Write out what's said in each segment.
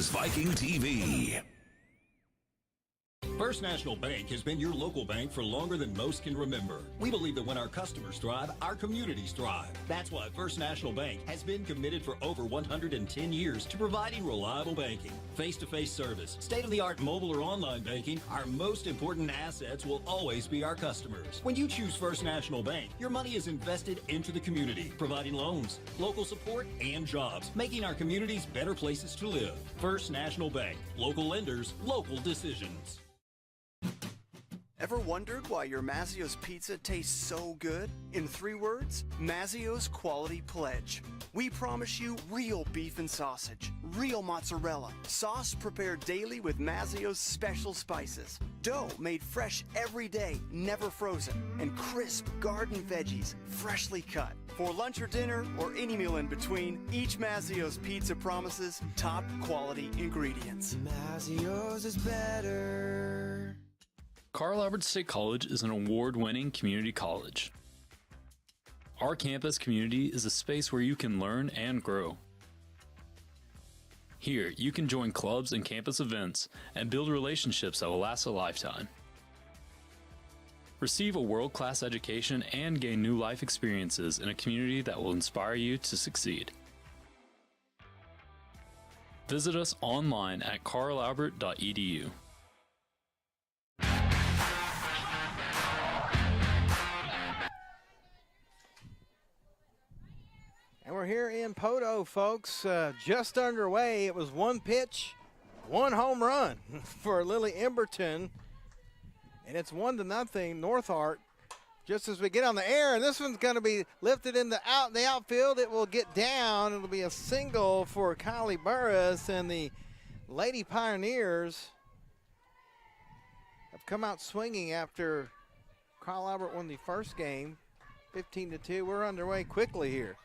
is Viking TV. First National Bank has been your local bank for longer than most can remember. We believe that when our customers thrive, our communities thrive. That's why First National Bank has been committed for over 110 years to providing reliable banking, face-to-face service, state-of-the-art mobile or online banking. Our most important assets will always be our customers. When you choose First National Bank, your money is invested into the community, providing loans, local support, and jobs, making our communities better places to live. First National Bank. Local lenders, local decisions. Ever wondered why your Mazzio's pizza tastes so good? In 3 words, Mazzio's Quality Pledge. We promise you real beef and sausage, real mozzarella, sauce prepared daily with Mazzio's special spices, dough made fresh every day, never frozen, and crisp garden veggies, freshly cut. For lunch or dinner, or any meal in between, each Mazzio's pizza promises top quality ingredients. Mazzio's is better. Carl Albert State College is an award-winning community college. Our campus community is a space where you can learn and grow. Here, you can join clubs and campus events and build relationships that will last a lifetime. Receive a world-class education and gain new life experiences in a community that will inspire you to succeed. Visit us online at carlalbert.edu. And we're here in Poto, folks, just underway. It was 1 pitch, 1 home run for Lily Emberton. And it's 1-0, NorthArk. Just as we get on the air, and this one's going to be lifted in the outfield. It will get down. It'll be a single for Kylie Burris, and the Lady Pioneers have come out swinging after Carl Albert won the first game, 15-2. We're underway quickly here.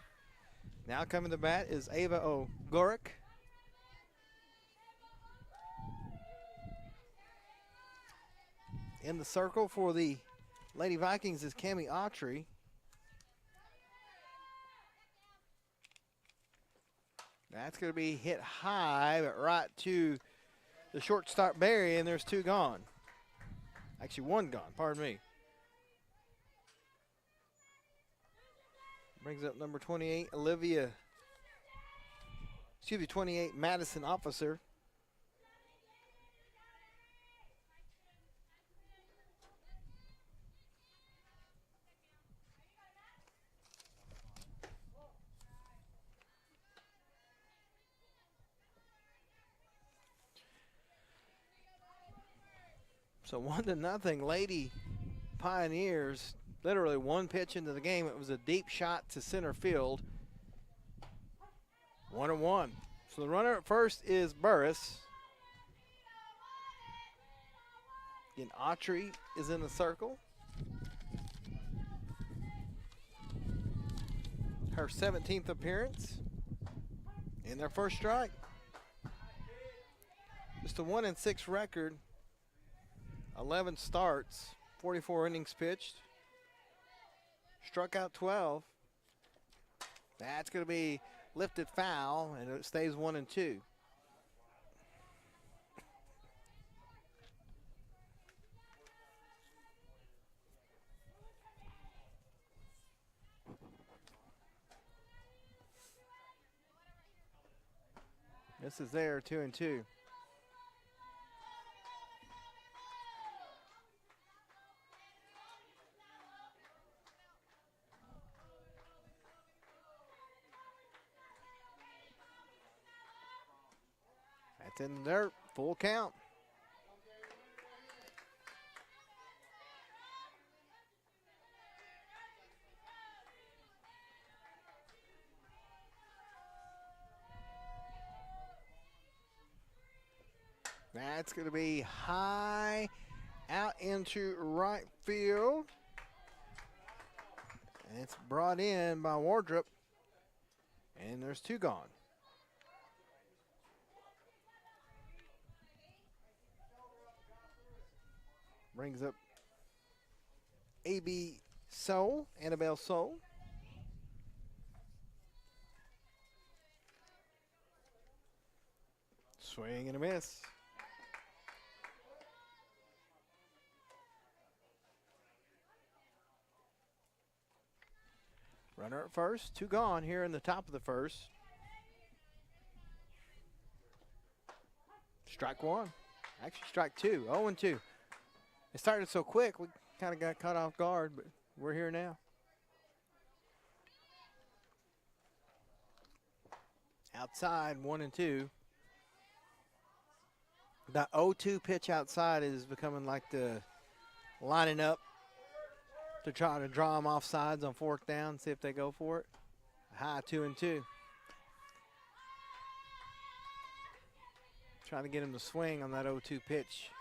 Now coming to bat is Ava O'Gorick. In the circle for the Lady Vikings is Cammie Autry. That's going to be hit high, but right to the shortstop Barry, and there's 2 gone. Actually, 1 gone, pardon me. Brings up number 28, 28, Madison Officer. So 1-0, Lady Pioneers. Literally 1 pitch into the game. It was a deep shot to center field. 1-1. So the runner at first is Burris. Again, Autry is in the circle. Her 17th appearance. And their first strike. Just a 1-6 record. 11 starts. 44 innings pitched. Struck out 12. That's going to be lifted foul, and it stays 1-2. This is there, 2-2. In the dirt, full count. That's going to be high out into right field. And it's brought in by Wardrop. And there's 2 gone. Brings up A.B. Soul, Annabelle Soul. Swing and a miss. Runner at first, 2 gone here in the top of the first. Strike 1. Actually, strike 2. 0-2. It started so quick, we kind of got caught off guard, but we're here now. Outside, 1-2. That 0-2 pitch outside is becoming like the lining up to try to draw them off sides on 4th down, see if they go for it. High 2-2. Trying to get him to swing on that 0-2 pitch.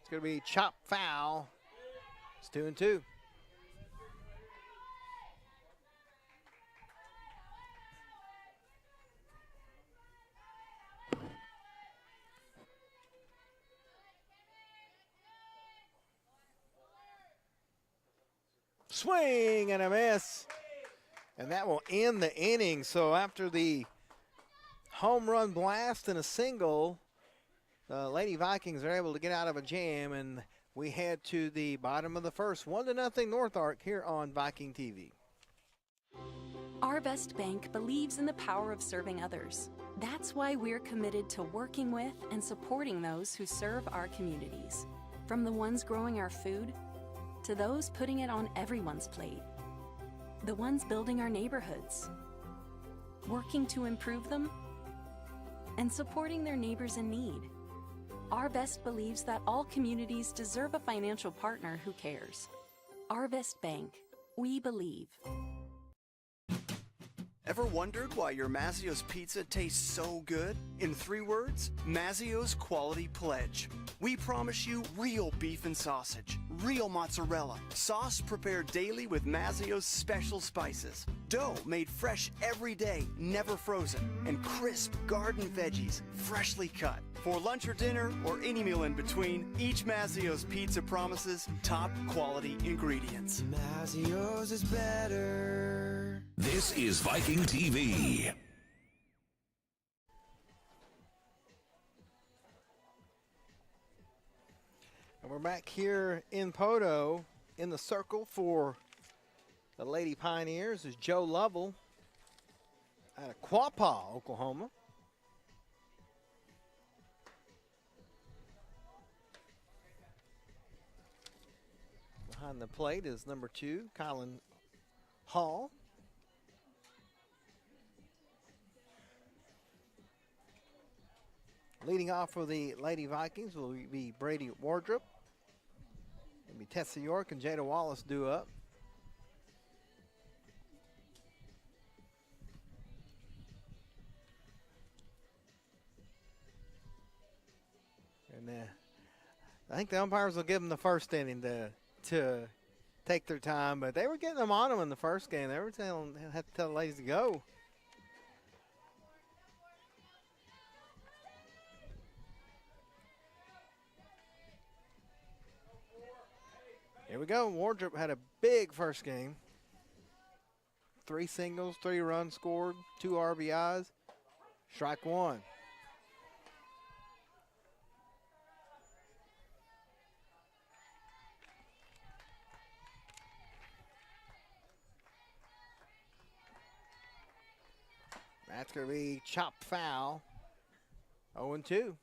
It's going to be chop foul. It's 2-2. Swing and a miss. And that will end the inning. So after the home run blast and a single, the Lady Vikings are able to get out of a jam, and we head to the bottom of the first. 1-0 NorthArk here on Viking TV. Our Best Bank believes in the power of serving others. That's why we're committed to working with and supporting those who serve our communities. From the ones growing our food to those putting it on everyone's plate. The ones building our neighborhoods, working to improve them, and supporting their neighbors in need. Our Best believes that all communities deserve a financial partner who cares. Our Best Bank, we believe. Ever wondered why your Mazzio's pizza tastes so good? In 3 words, Mazzio's Quality Pledge. We promise you real beef and sausage, real mozzarella, sauce prepared daily with Mazzio's special spices, dough made fresh every day, never frozen, and crisp garden veggies, freshly cut. For lunch or dinner, or any meal in between, each Mazzio's pizza promises top quality ingredients. Mazzio's is better. This is Viking TV. And we're back here in Poto in the circle for the Lady Pioneers is Joe Lovell out of Quapaw, Oklahoma. Behind the plate is number 2, Colin Hall. Leading off for the Lady Vikings will be Brady Wardrop. It'll be Tessa York and Jada Wallace due up. And I think the umpires will give them the first inning to take their time, but they were getting them on them in the first game. They were telling they had to tell the ladies to go. Here we go. Wardrop had a big first game. 3 singles, 3 runs scored, 2 RBIs. Strike 1. That's going to be chopped foul. 0-2.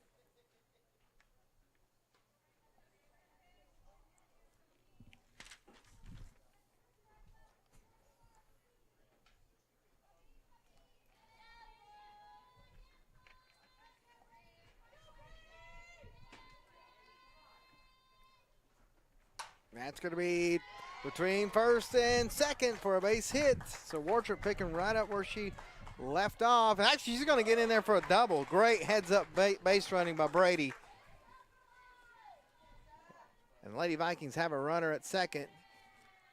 That's going to be between first and second for a base hit. So Wardrop picking right up where she left off. And actually, she's going to get in there for a double. Great heads-up base running by Brady. And Lady Vikings have a runner at second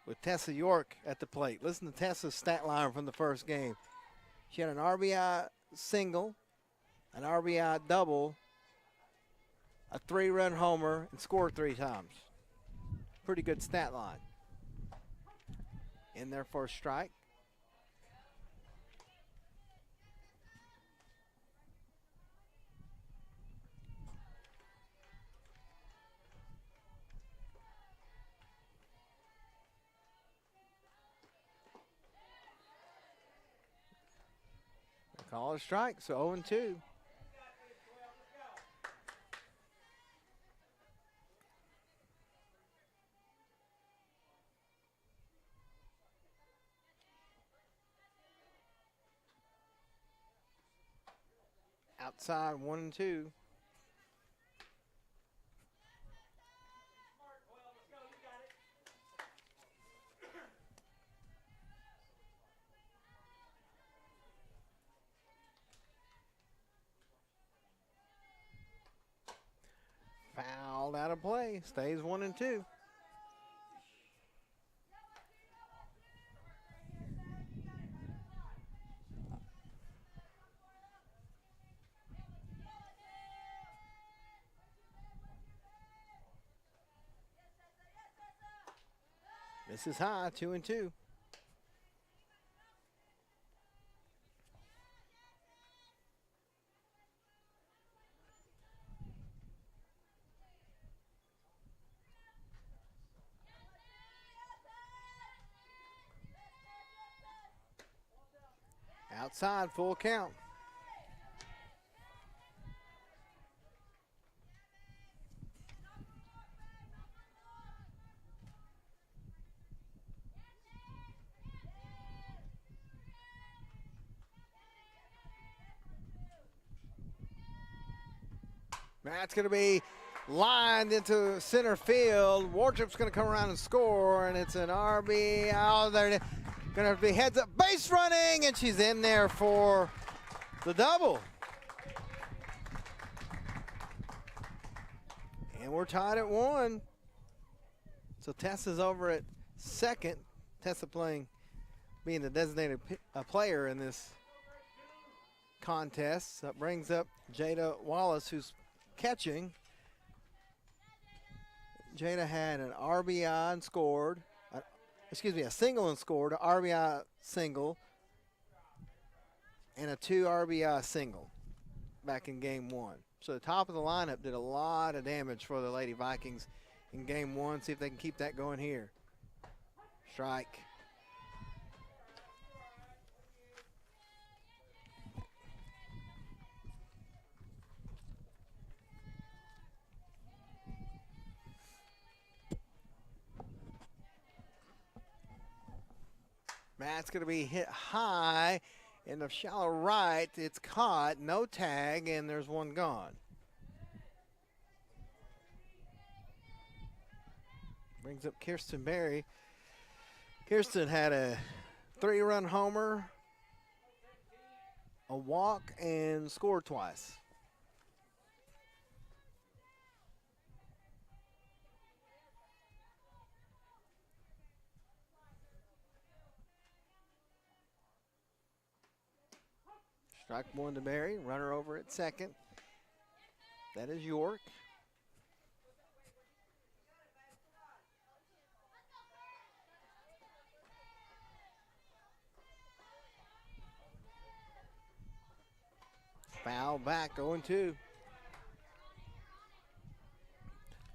with Tessa York at the plate. Listen to Tessa's stat line from the first game. She had an RBI single, an RBI double, a 3-run homer, and scored 3 times. Pretty good stat line. In there for a strike. Call a strike, so 0-2. Outside 1-2. Fouled out of play. Stays 1-2. This is high, 2-2. Outside, full count. That's going to be lined into center field. Wardrop's going to come around and score, and it's an RBI. Oh, they're going to be heads up base running, and she's in there for the double. And we're tied at 1. So Tessa's over at second. Tessa being the designated player in this contest. That brings up Jada Wallace, who's catching. Jada had an RBI and scored. A single and scored, an RBI single, and a 2 RBI single back in game 1. So the top of the lineup did a lot of damage for the Lady Vikings in game 1. See if they can keep that going here. Strike. That's going to be hit high in the shallow right. It's caught, no tag, and there's one gone. Brings up Kirsten Berry. Kirsten had a 3-run homer, a walk, and scored twice. Strike 1 to Berry, runner over at second. That is York. Foul back, 0-2.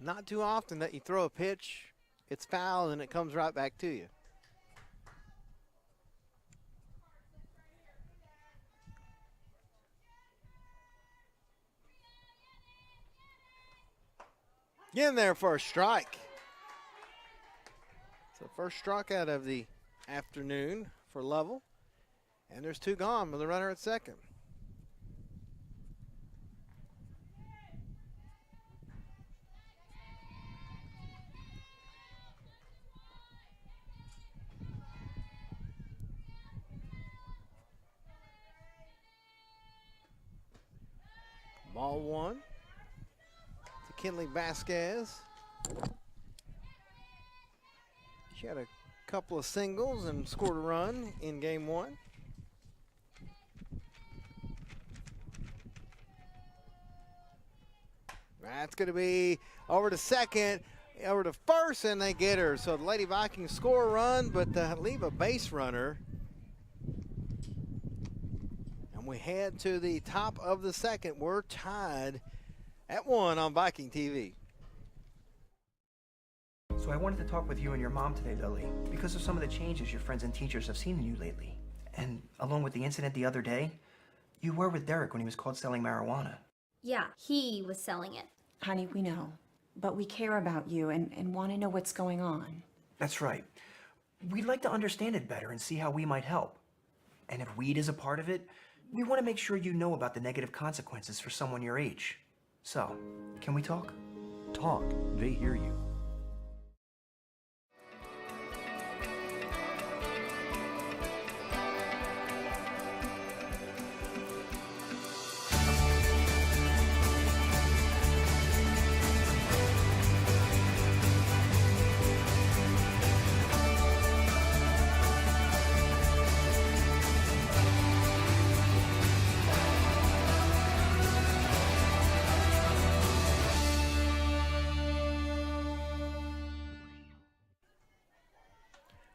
Not too often that you throw a pitch, it's foul, and it comes right back to you. Get in there for a strike. So first strikeout of the afternoon for Lovell. And there's 2 gone with the runner at second. Ball 1. Kinley Vasquez. She had a couple of singles and scored a run in game 1. That's going to be over to second, over to first, and they get her. So the Lady Vikings score a run, but leave a base runner. And we head to the top of the second. We're tied at 1 on Viking TV. So I wanted to talk with you and your mom today, Lily, because of some of the changes your friends and teachers have seen in you lately. And along with the incident the other day, You were with Derek when he was caught selling marijuana. Yeah, he was selling it. Honey, we know. But we care about you and want to know what's going on. That's right. We'd like to understand it better and see how we might help. And if weed is a part of it, we want to make sure you know about the negative consequences for someone your age. So, can we talk? Talk. They hear you.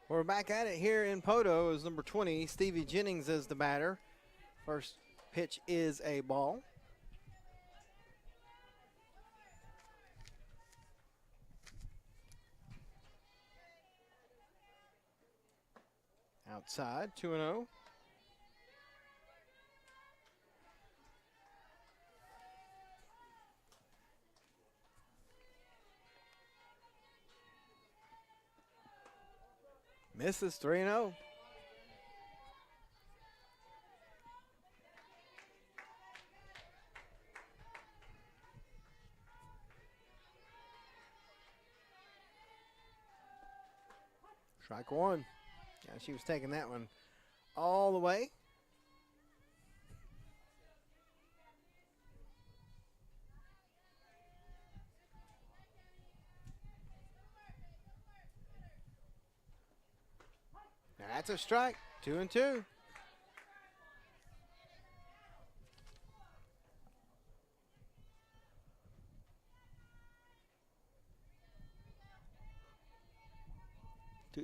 We're back at it here in Poto as number 20, Stevie Jennings is the batter. First pitch is a ball. Outside, 2-0. Misses, 3-0. Strike one. Yeah, she was taking that one all the way. That's a strike, 2-2.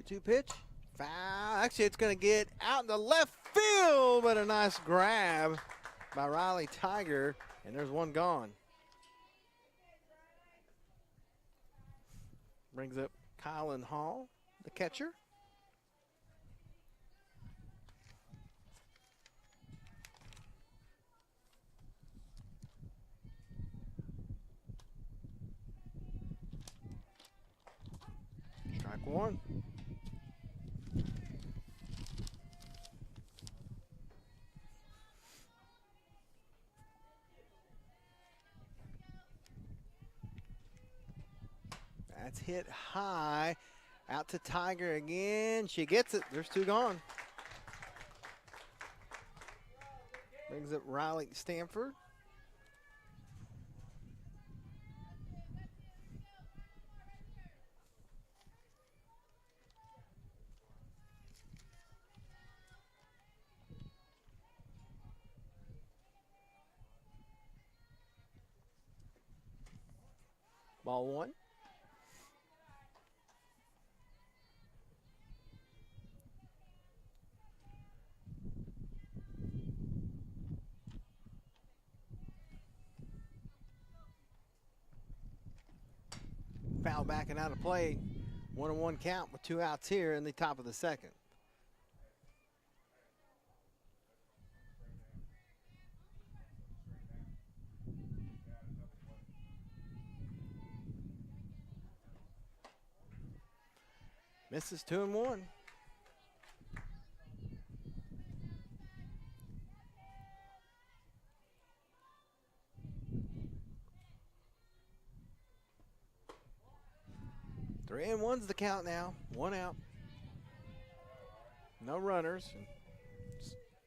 Two pitch, foul. Actually, it's going to get out in the left field, but a nice grab by Riley Tiger, and there's one gone. Brings up Kylan Hall, the catcher. Strike one. That's hit high. Out to Tiger again. She gets it. There's two gone. Brings up Riley Stanford. Ball one. Foul back and out of play. 1-1 count with 2 outs here in the top of the second. Misses 2-1. Three and one's the count now. 1 out. No runners.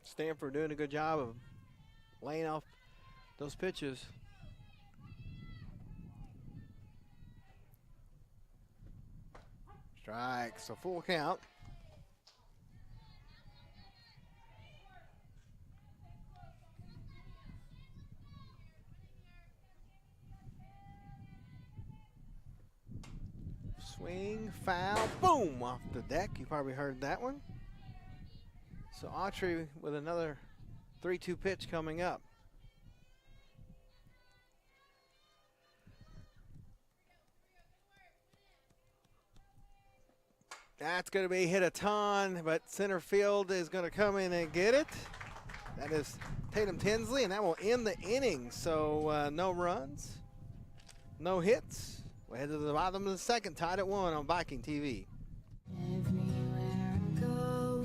Stanford doing a good job of laying off those pitches. Strike, so full count. Swing, foul, boom, off the deck. You probably heard that one. So Autry with another 3-2 pitch coming up. That's going to be hit a ton, but center field is going to come in and get it. That is Tatum Tinsley, and that will end the inning. So no runs, no hits. We'll head to the bottom of the second, tied at 1 on Viking TV. Everywhere I go,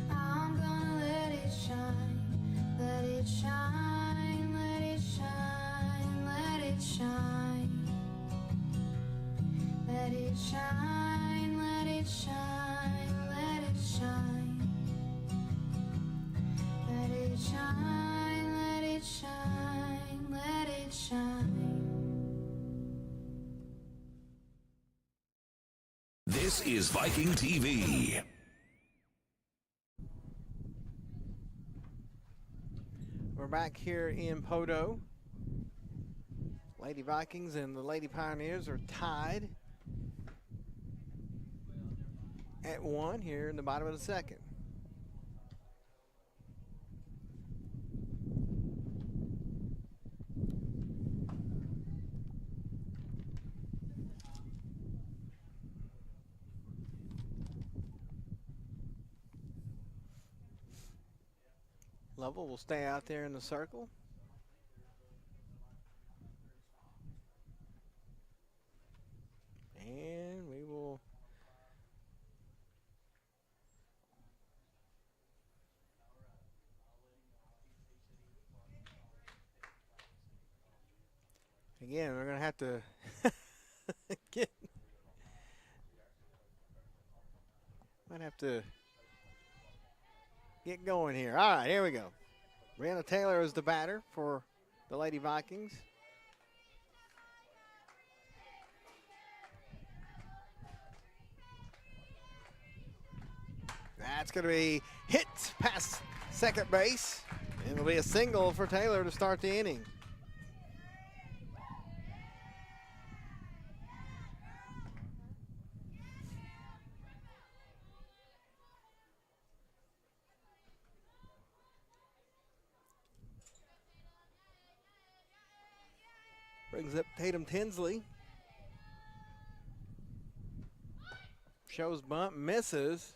I'm gonna let it shine, let it shine, let it shine, let it shine, let it shine, let it shine, let it shine, let it shine, let it shine, let it shine. This is Viking TV. We're back here in Podo. Lady Vikings and the Lady Pioneers are tied at 1 here in the bottom of the second. Lovell will stay out there in the circle. And we will again, we're going to have to get going here. All right, here we go. Brianna Taylor is the batter for the Lady Vikings. That's going to be hit past second base. And it'll be a single for Taylor to start the inning. Brings up Tatum Tinsley. Shows bunt, misses.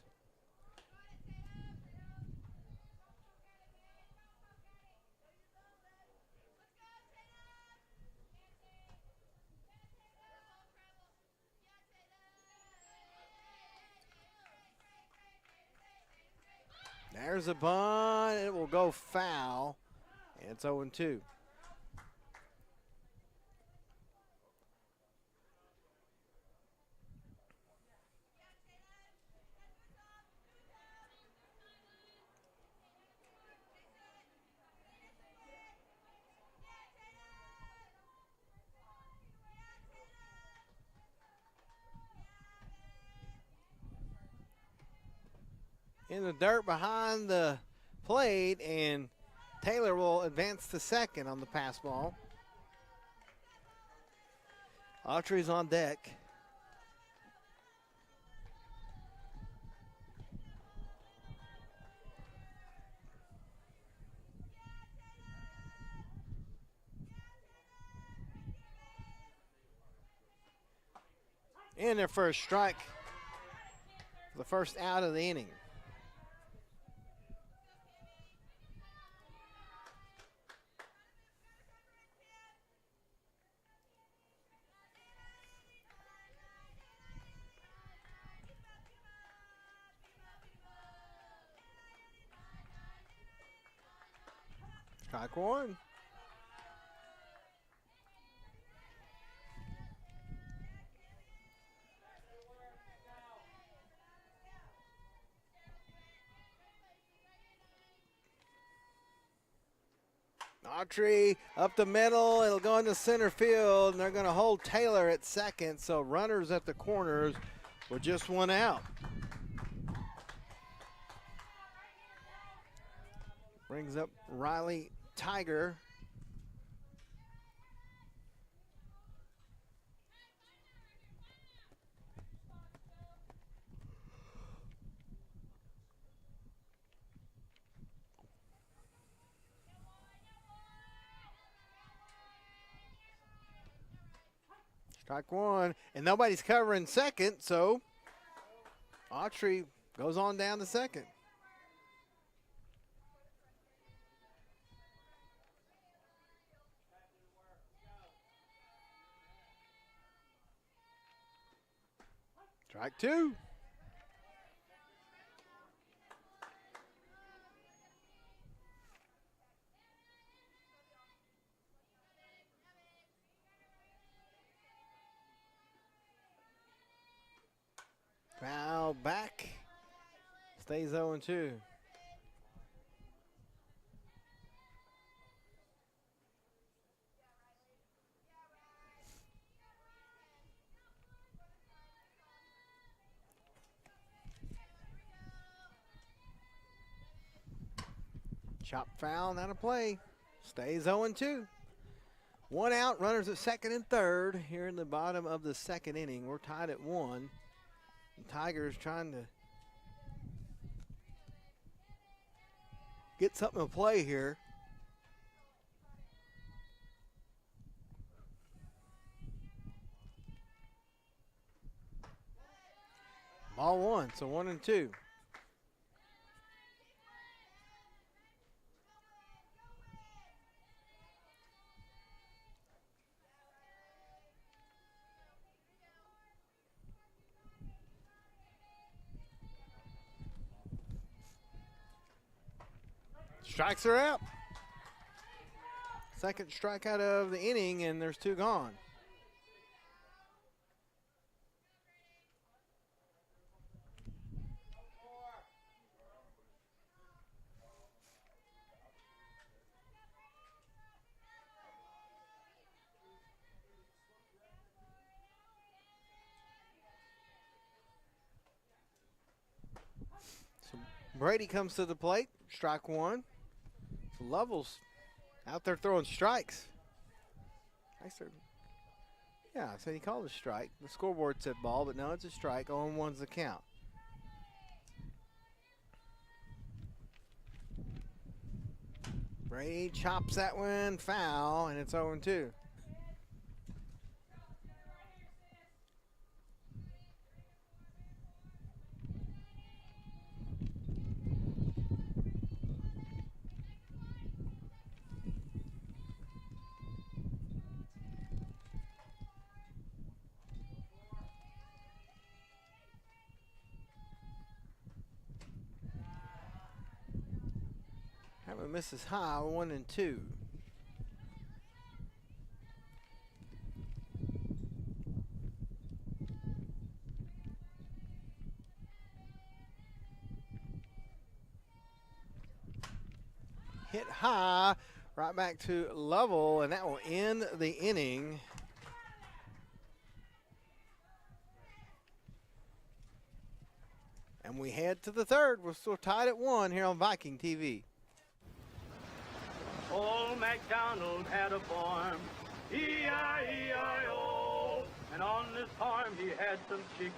There's a bunt. It will go foul. And it's 0-2. In the dirt behind the plate, and Taylor will advance to second on the pass ball. Autry's on deck. In their first strike, the first out of the inning. Strike one. Autry up the middle. It'll go into center field, and they're going to hold Taylor at second. So runners at the corners with just one out. Brings up Riley Tiger. Strike one, and nobody's covering second, so Autry goes on down to second. Strike two. Foul back. Stays 0-2. Chop foul, not a play. Stays 0-2. One out, runners at second and third here in the bottom of the second inning. We're tied at 1. The Tigers trying to get something to play here. Ball one, so 1-2. Strikes are out. Second strikeout of the inning, and there's 2 gone. So Brady comes to the plate, strike one. So Lovell's out there throwing strikes. Yeah, so he called a strike. The scoreboard said ball, but no, it's a strike. 0-1's the count. Brady chops that one foul, and it's 0-2. Misses high, 1-2. Hit high, right back to Lovell, and that will end the inning. And we head to the third. We're still tied at 1 here on Viking TV. Old MacDonald had a farm, E-I-E-I-O, and on this farm he had some chicks,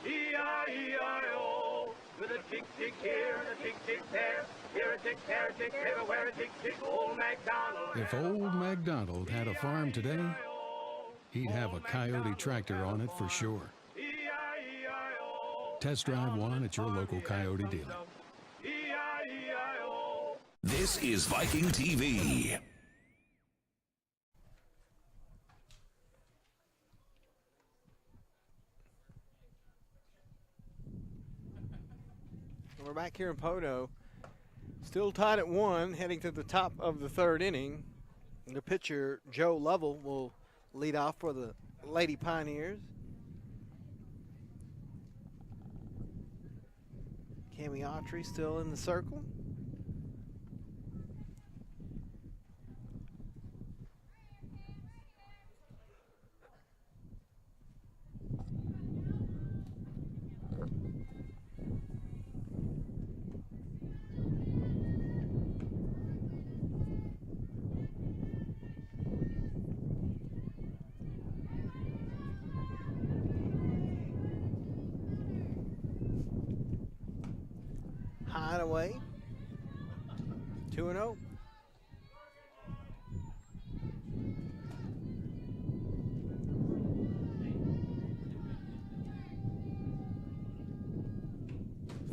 E-I-E-I-O, with a tick tick here and a tick tick there, here a tick, there a tick, everywhere a tick tick. Old MacDonald. If old MacDonald had a farm today, he'd have a Coyote tractor on it for sure. Test drive one at your local Coyote dealer. This is Viking TV. We're back here in Poto. Still tied at 1, heading to the top of the third inning. The pitcher, Joe Lovell, will lead off for the Lady Pioneers. Cammy Autry still in the circle. Away. 2-0.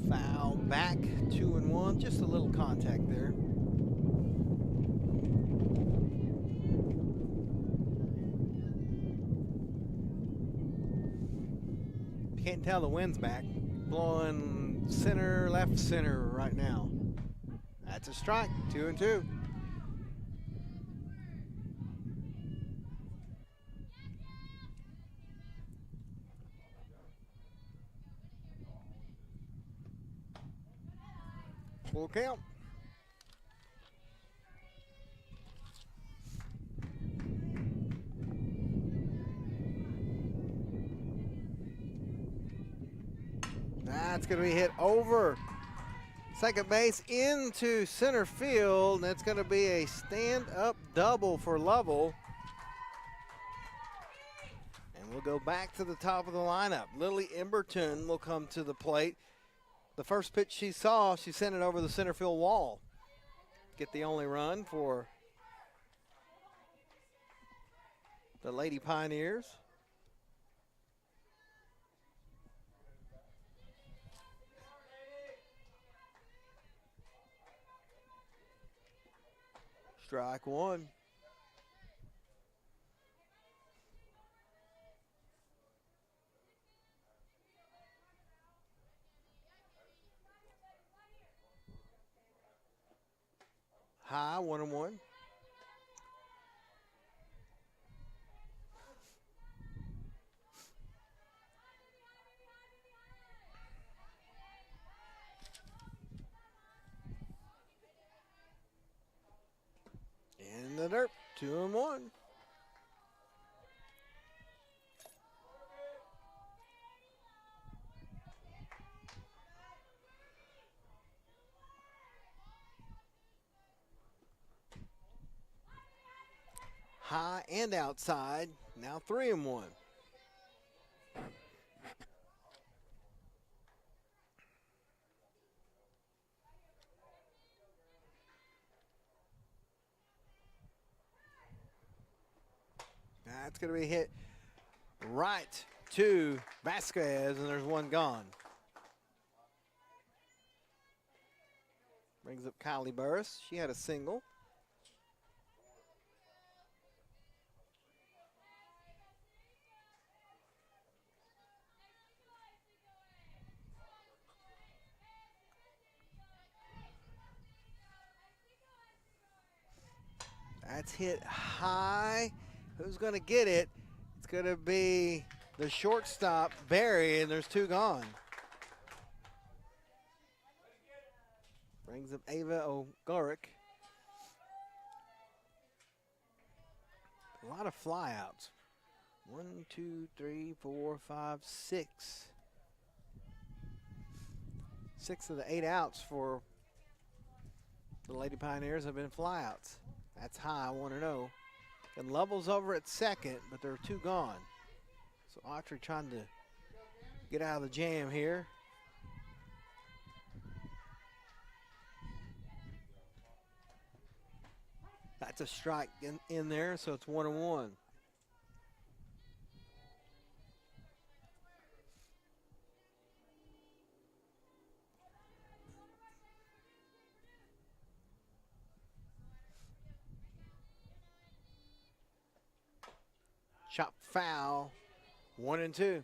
Foul back, 2-1. Just a little contact there. Can't tell the wind's back. Blowing center, left center right now. That's a strike, 2-2. Full count. That's going to be hit over second base into center field. That's going to be a stand-up double for Lovell. And we'll go back to the top of the lineup. Lily Emberton will come to the plate. The first pitch she saw, she sent it over the center field wall. Get the only run for the Lady Pioneers. Strike one. High, 1-1. In the dirt, 2-1. High and outside, now 3-1. That's going to be hit right to Vasquez, and there's one gone. Brings up Kylie Burris. She had a single. That's hit high. Who's going to get it? It's going to be the shortstop, Barry, and there's two gone. Brings up Ava O'Gorick. A lot of flyouts. 1, 2, 3, 4, 5, 6. 6 of the 8 outs for the Lady Pioneers have been flyouts. That's high, 1-0. And Lovell's over at second, but there are two gone. So Autry trying to get out of the jam here. That's a strike in there, so it's 1-1. Chop foul, 1-2.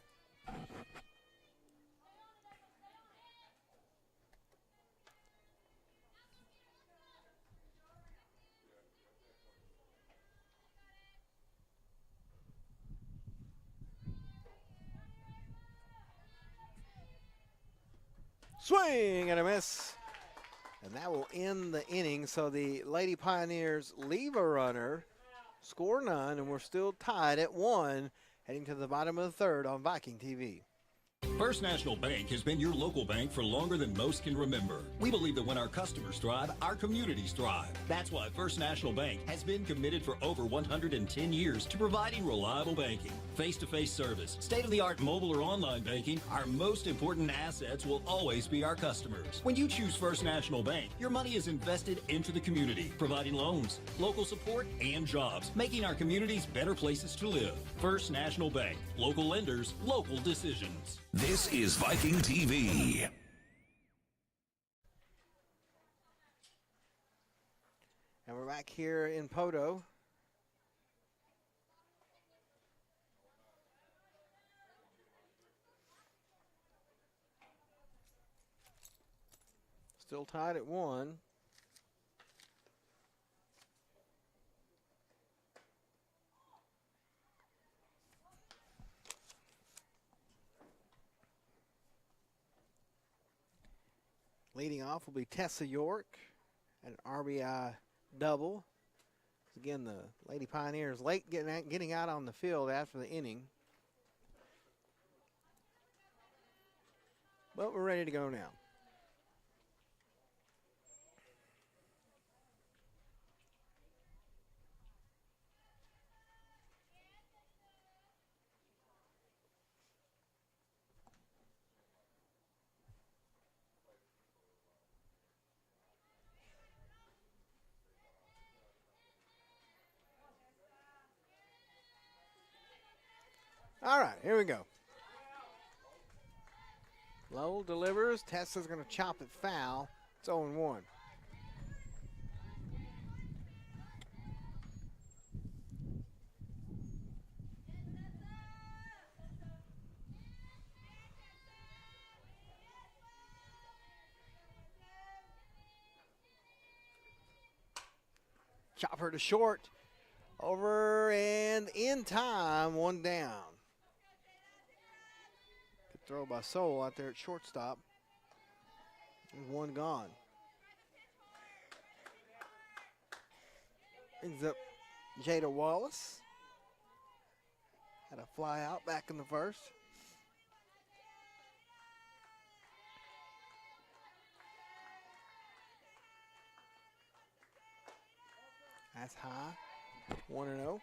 Swing and a miss. And that will end the inning. So the Lady Pioneers leave a runner, score none, and we're still tied at 1, heading to the bottom of the third on Viking TV. First National Bank has been your local bank for longer than most can remember. We believe that when our customers thrive, our communities thrive. That's why First National Bank has been committed for over 110 years to providing reliable banking, face-to-face service, state-of-the-art mobile or online banking. Our most important assets will always be our customers. When you choose First National Bank, your money is invested into the community, providing loans, local support, and jobs, making our communities better places to live. First National Bank, local lenders, local decisions. This is Viking TV. And we're back here in Poto. Still tied at 1. Leading off will be Tessa York, an RBI double. Again, the Lady Pioneers late getting out on the field after the inning. But we're ready to go now. All right, here we go. Lowell delivers. Tessa's going to chop it foul. It's 0-1. Chopper to short. Over and in time, 1 down. Good throw by Soul out there at shortstop. And 1 gone. Brings up Jada Wallace. Had a fly out back in the first. That's high. 1-0.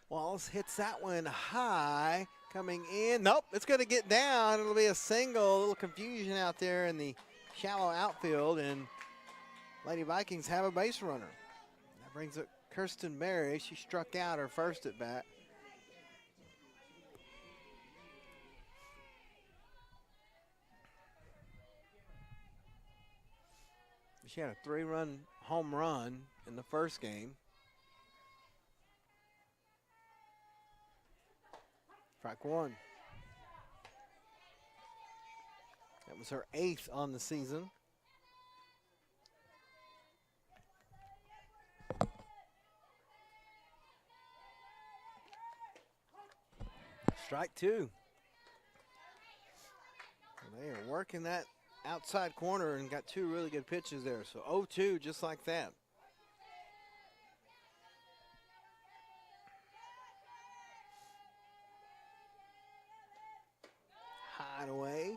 Wallace hits that one high. Coming in. Nope, it's going to get down. It'll be a single. A little confusion out there in the shallow outfield. And Lady Vikings have a base runner. That brings up Kirsten Berry. She struck out her first at bat. She had a 3-run home run in the first game. Strike 1. That was her 8th on the season. Strike 2. They are working that outside corner and got 2 really good pitches there. So 0-2 just like that. High and away.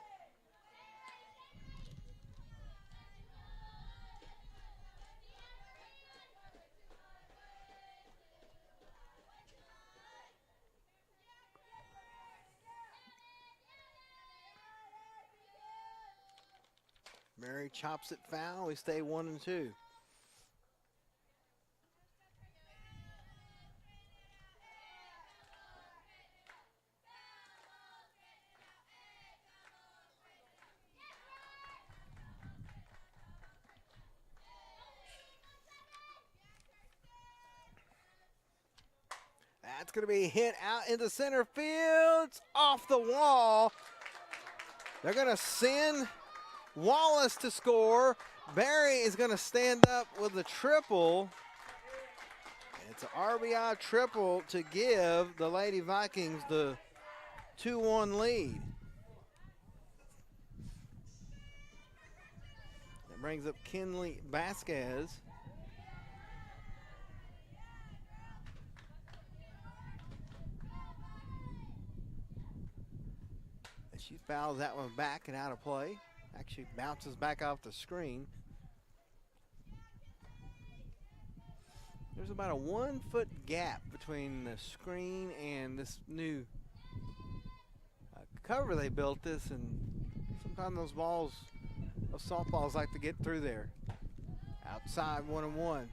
Mary chops it foul. We stay 1-2. That's going to be hit out into center field. It's off the wall. They're going to send Wallace to score. Barry is going to stand up with a triple. It's an RBI triple to give the Lady Vikings the 2-1 lead. That brings up Kinley Vasquez. She fouls that one back and out of play. Actually bounces back off the screen. There's about a 1-foot gap between the screen and this new cover they built this, and sometimes those balls, those softballs like to get through there. Outside 1-1.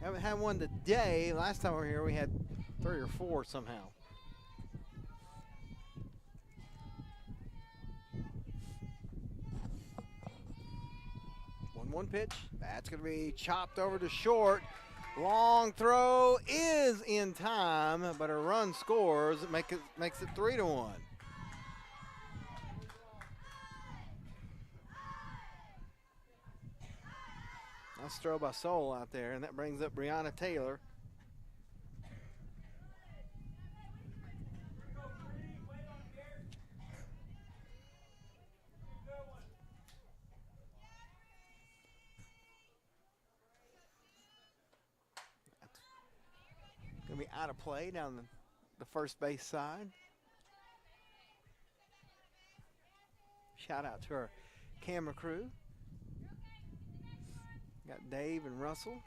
Haven't had one today. Last time we were here we had 3 or 4 somehow. 1-1. One pitch. That's going to be chopped over to short. Long throw is in time, but a run scores. It makes it 3-1. Nice throw by Soul out there, and that brings up Brianna Taylor. Going to be out of play down the first base side. Shout out to our camera crew. Got Dave and Russell.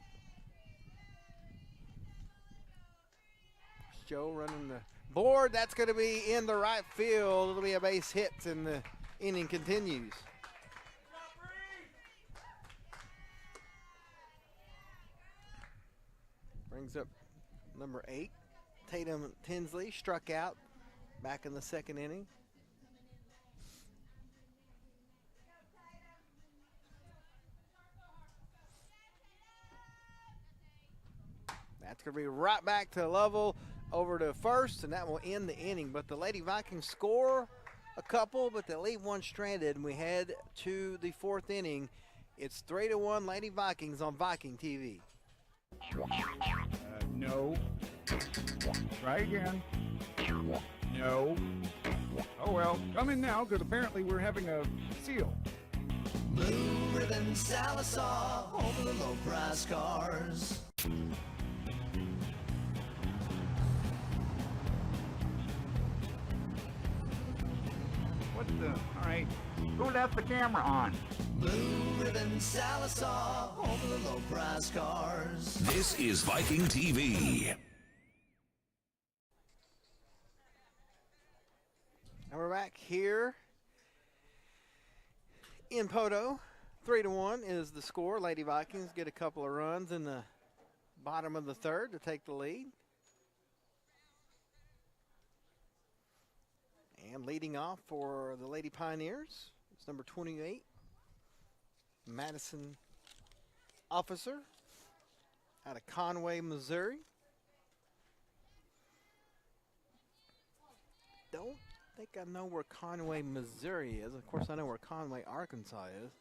Joe running the board. That's going to be in the right field. It'll be a base hit, and the inning continues. Brings up number 8, Tatum Tinsley, struck out back in the second inning. That's going to be right back to level over to first, and that will end the inning. But the Lady Vikings score a couple, but they leave one stranded, and we head to the fourth inning. It's 3-1 Lady Vikings on Viking TV. No. Try again. No. Oh well, come in now, because apparently we're having a seal. Blue Ribbon Sallisaw, home of the low price cars. What the? All right. Who left the camera on? Blue Ribbon Sallisaw, home of the low price cars. This is Viking TV. And we're back here in Poto. 3-1 is the score. Lady Vikings get a couple of runs in the bottom of the third to take the lead. And leading off for the Lady Pioneers is number 28, Madison Officer out of Conway, Missouri. Don't think I know where Conway, Missouri is. Of course, I know where Conway, Arkansas is.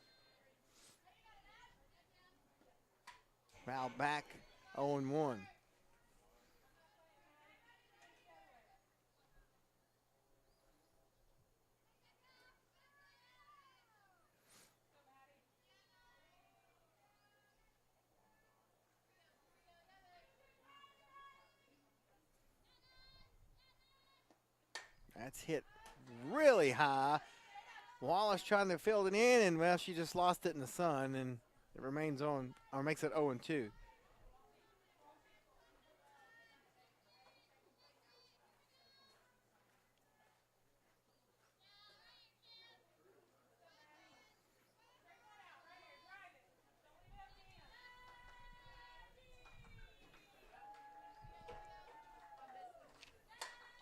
Foul back, 0-1. That's hit really high. Wallace trying to field it in, and well, she just lost it in the sun, and it remains on, or makes it 0-2.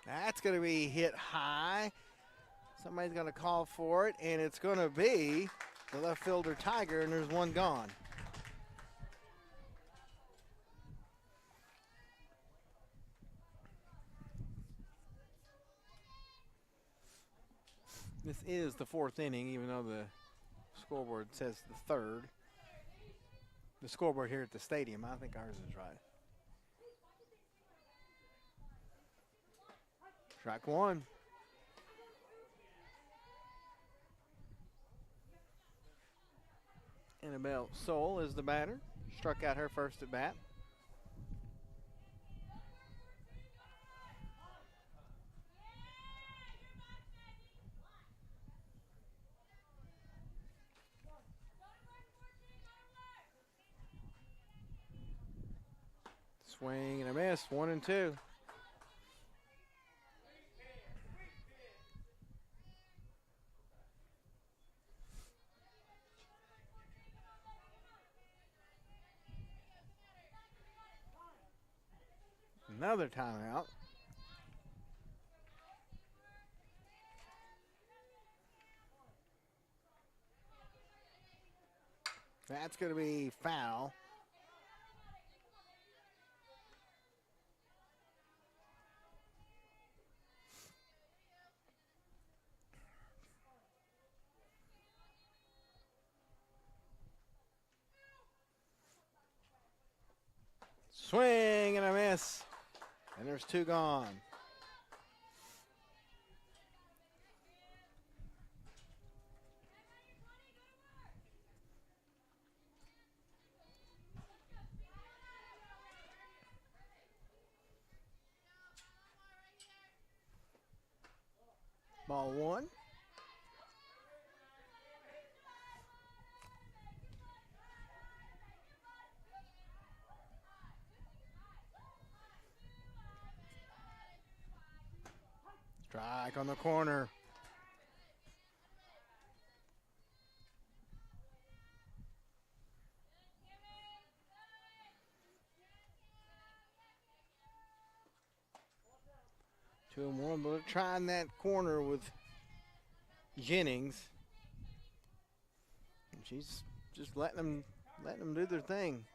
That's going to be hit high. Somebody's going to call for it, and it's going to be the left fielder Tiger, and there's one gone. This is the fourth inning, even though the scoreboard says the third. The scoreboard here at the stadium, I think ours is right. Strike one. Annabelle Soul is the batter. Struck out her first at bat. Swing and a miss, 1-2. Another timeout. That's going to be foul. Swing and a miss. And there's 2 gone. Ball 1. Strike on the corner. Two and one, but trying that corner with Jennings. And she's just letting them do their thing.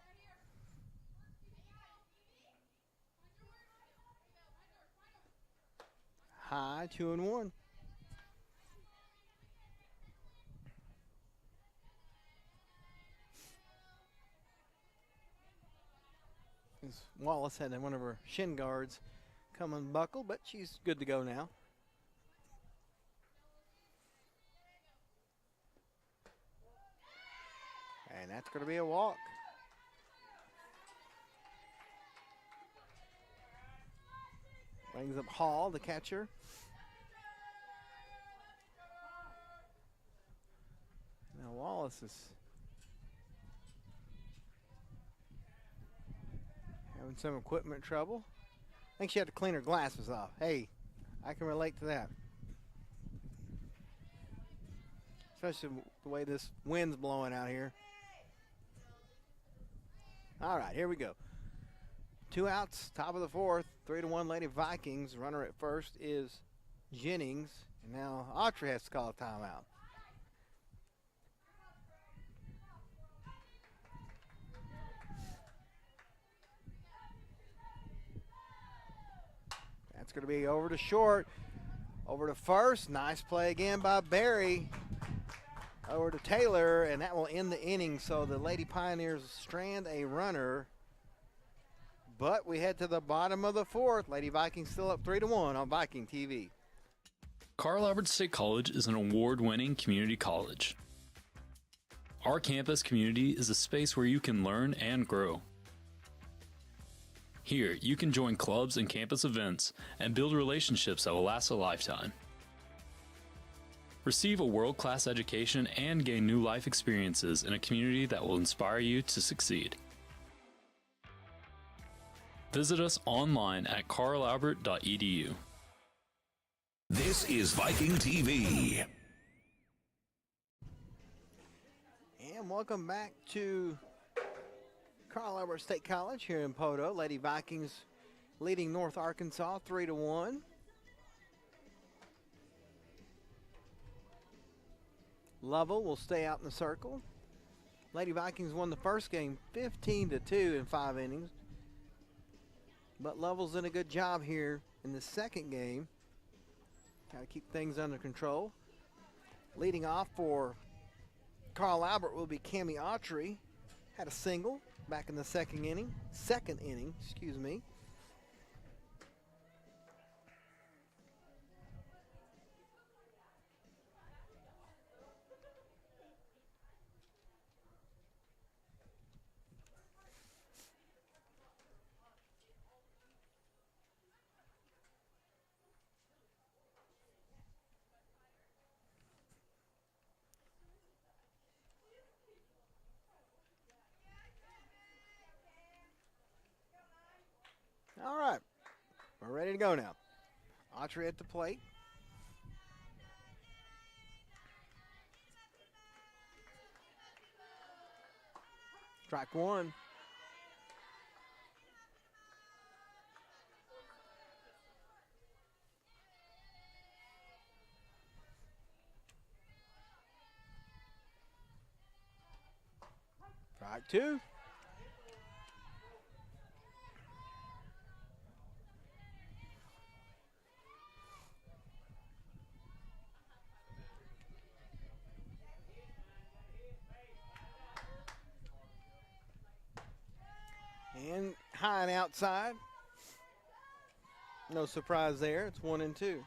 High, 2 and 1. Wallace had one of her shin guards come unbuckled, but she's good to go now. And that's going to be a walk. Brings up Hall, the catcher. Now Wallace is having some equipment trouble. I think she had to clean her glasses off. Hey, I can relate to that. Especially the way this wind's blowing out here. All right, here we go. 2 outs, top of the 4th, 3-1 Lady Vikings. Runner at first is Jennings. And now Autry has to call a timeout. That's going to be over to short. Over to first. Nice play again by Barry. Over to Taylor, and that will end the inning. So the Lady Pioneers strand a runner. But we head to the bottom of the 4th. Lady Vikings still up 3-1 on Viking TV. Carl Albert State College is an award-winning community college. Our campus community is a space where you can learn and grow. Here, you can join clubs and campus events and build relationships that will last a lifetime. Receive a world-class education and gain new life experiences in a community that will inspire you to succeed. Visit us online at carlalbert.edu. This is Viking TV. And welcome back to Carl Albert State College here in Poto. Lady Vikings leading North Arkansas 3-1. Lovell will stay out in the circle. Lady Vikings won the first game 15-2 in 5 innings. But Lovell's done a good job here in the second game. Got to keep things under control. Leading off for Carl Albert will be Cammie Autry. Had a single back in the second inning, excuse me. All right, we're ready to go now. Autry at the plate. Strike 1. Strike two. And high and outside. No surprise there. It's 1-2.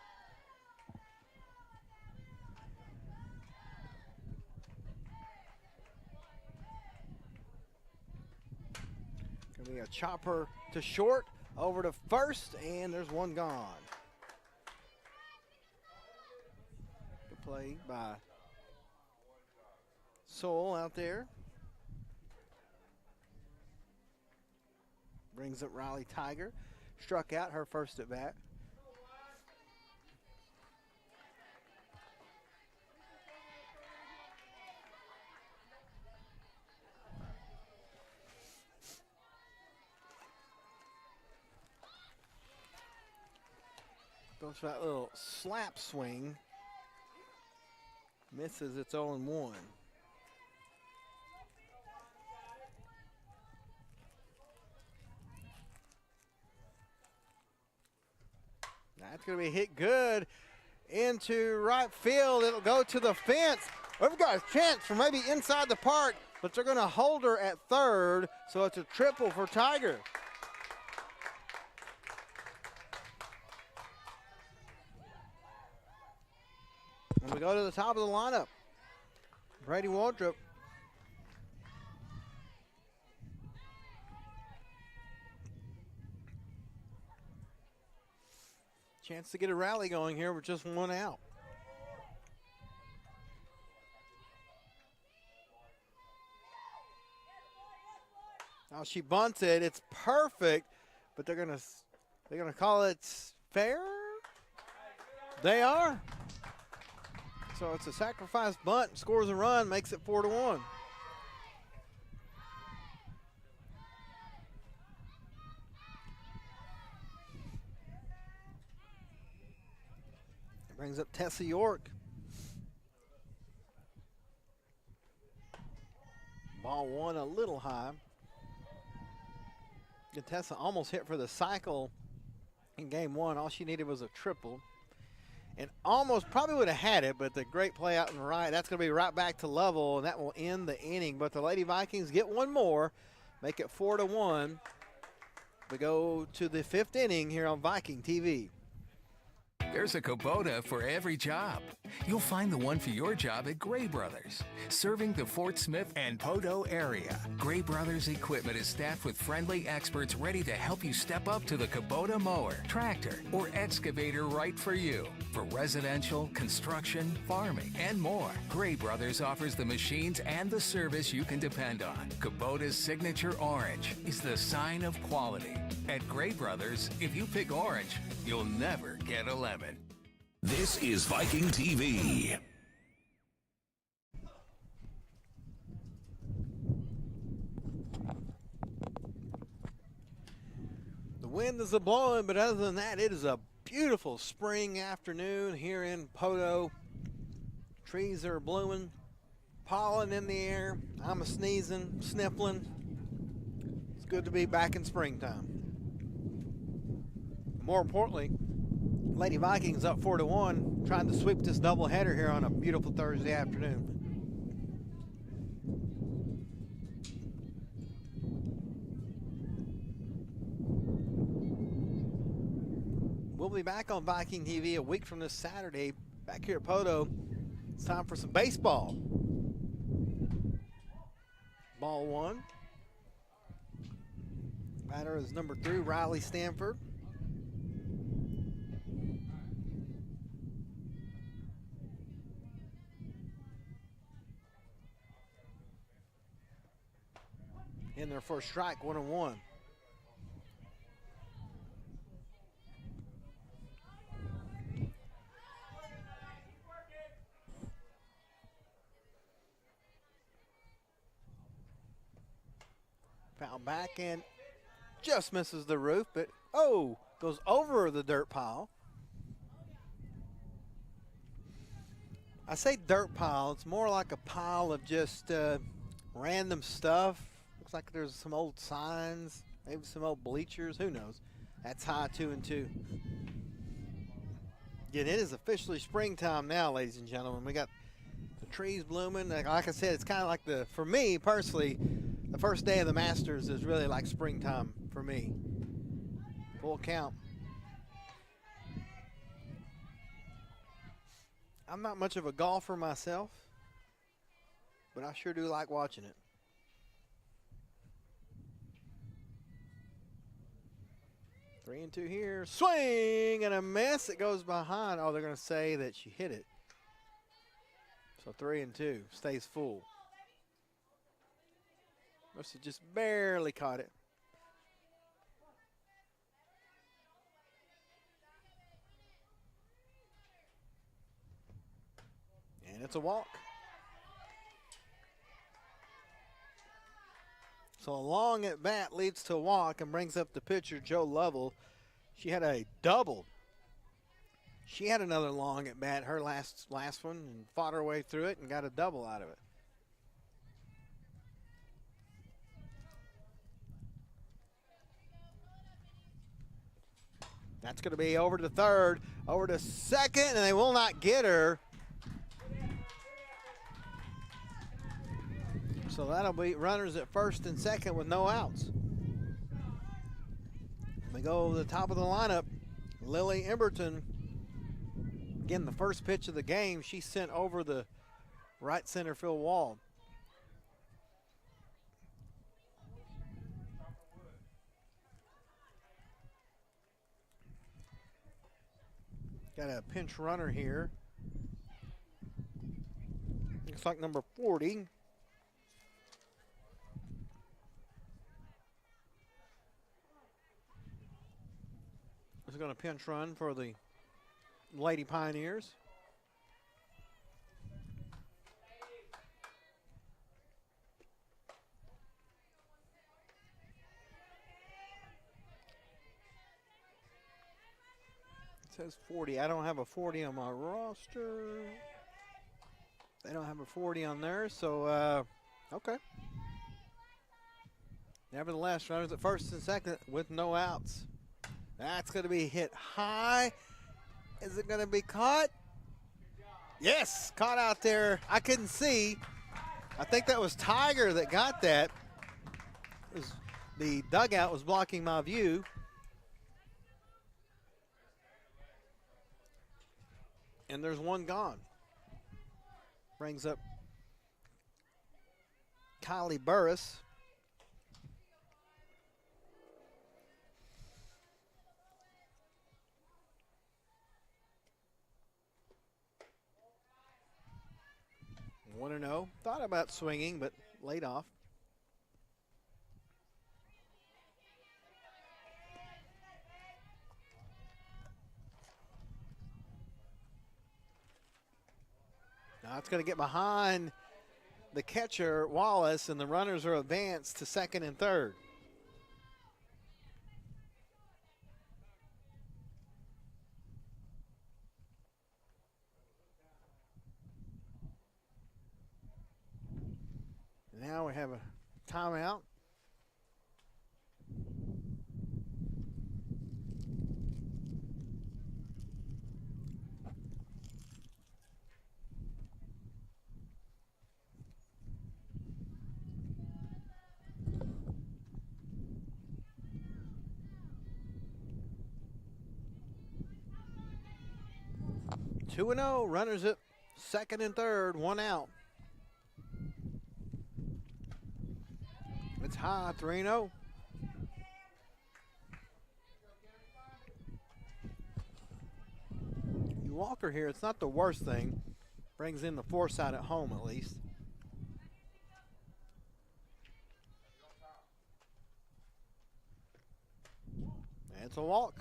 Gonna be a chopper to short, over to first, and there's one gone. Good play by Soul out there. Brings up Riley Tiger. Struck out her first at bat. Goes for that little slap swing. Misses, it's 0-1. That's going to be hit good into right field. It'll go to the fence. We've got a chance for maybe inside the park, but they're going to hold her at third, so it's a triple for Tiger. And we go to the top of the lineup. Brady Waldrop. Chance to get a rally going here with just one out. Now she bunts it. It's perfect, but they're gonna call it fair. They are. So it's a sacrifice bunt. Scores a run, makes it 4-1. Brings up Tessa York. Ball one a little high. Tessa almost hit for the cycle in game one. All she needed was a triple. And almost probably would have had it, but the great play out in the right, that's going to be right back to level, and that will end the inning. But the Lady Vikings get one more, make it 4-1. We go to the fifth inning here on Viking TV. There's a Kubota for every job. You'll find the one for your job at Gray Brothers, serving the Fort Smith and Poteau area. Gray Brothers equipment is staffed with friendly experts ready to help you step up to the Kubota mower, tractor, or excavator right for you. For residential, construction, farming, and more, Gray Brothers offers the machines and the service you can depend on. Kubota's signature orange is the sign of quality. At Gray Brothers, if you pick orange, you'll never get a lemon. This is Viking TV. The wind is a-blowing, but other than that, it is a beautiful spring afternoon here in Poteau. Trees are blooming, pollen in the air. I'm a-sneezing, sniffling. It's good to be back in springtime. More importantly, Lady Vikings up 4-1, trying to sweep this doubleheader here on a beautiful Thursday afternoon. We'll be back on Viking TV a week from this Saturday, back here at Poteau. It's time for some baseball. Ball one. Batter is number 3, Riley Stanford. In their first strike, 1-1. Foul back and just misses the roof, but goes over the dirt pile. I say dirt pile, it's more like a pile of just random stuff. Looks like there's some old signs, maybe some old bleachers. Who knows? That's high 2-2. Again, it is officially springtime now, ladies and gentlemen. We got the trees blooming. Like I said, it's kind of like for me personally, the first day of the Masters is really like springtime for me. Full count. I'm not much of a golfer myself, but I sure do like watching it. Three and two here. Swing and a miss. It goes behind. Oh, they're going to say that she hit it. So 3-2. Stays full. Must have just barely caught it. And it's a walk. So a long at bat leads to a walk and brings up the pitcher, Joe Lovell. She had a double. She had another long at bat, her last one, and fought her way through it and got a double out of it. That's going to be over to third, over to second, and they will not get her. So that'll be runners at first and second with no outs. We go to the top of the lineup. Lily Emberton. Again, the first pitch of the game, she sent over the right center field wall. Got a pinch runner here. Looks like number 40. Is going to pinch run for the Lady Pioneers. It says 40. I don't have a 40 on my roster. They don't have a 40 on there, so okay. Nevertheless, runners at first and second with no outs. That's going to be hit high. Is it going to be caught? Yes, caught out there. I couldn't see. I think that was Tiger that got that. The dugout was blocking my view. And there's one gone. Brings up Kylie Burris. One and 0. Thought about swinging, but laid off. Now it's going to get behind the catcher, Wallace, and the runners are advanced to second and third. Now we have a timeout. Two and 0, runners at second and third, one out. It's high, 3-0. You walk her here, it's not the worst thing. Brings in the foresight at home at least. It's a walk.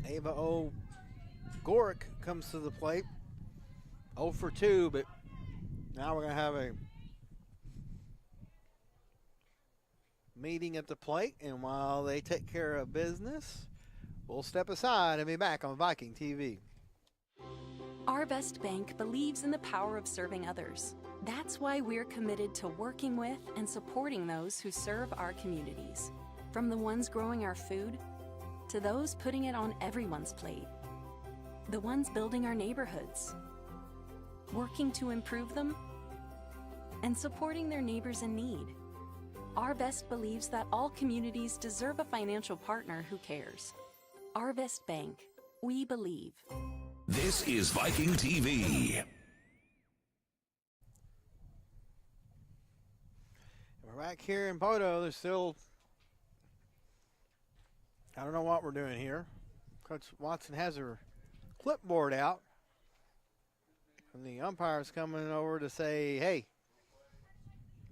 Ava O'Gorick comes to the plate. 0 for 2, but now we're going to have a meeting at the plate, and while they take care of business, we'll step aside and be back on Viking TV. Our best bank believes in the power of serving others. That's why we're committed to working with and supporting those who serve our communities. From the ones growing our food to those putting it on everyone's plate. The ones building our neighborhoods, working to improve them, and supporting their neighbors in need. Our Best believes that all communities deserve a financial partner who cares. Our Best Bank, we believe. This is Viking TV. We're back here in Poto. There's still, I don't know what we're doing here. Coach Watson has her clipboard out. And the umpire's coming over to say, hey,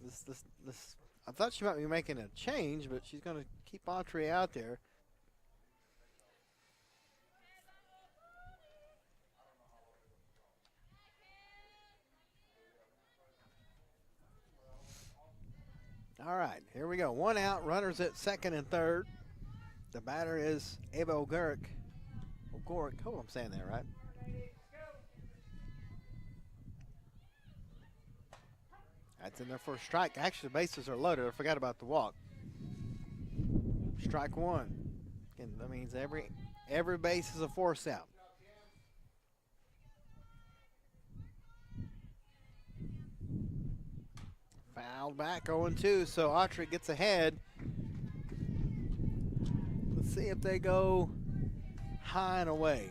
this I thought she might be making a change, but she's going to keep Autry out there. All right, here we go. One out, runners at second and third. The batter is Ebo Oguric. Hope I'm saying that right. That's in there for a strike. Actually, the bases are loaded. I forgot about the walk. Strike one. And that means every base is a force out. Fouled back, 0-2, so Autry gets ahead. Let's see if they go high and away.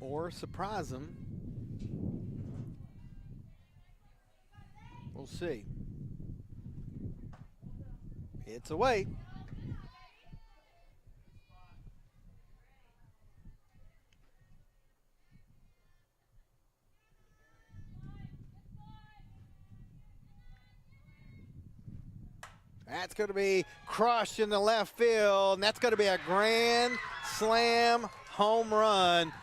Or surprise them. We'll see. It's away. That's going to be crushed in the left field, and that's going to be a grand slam home run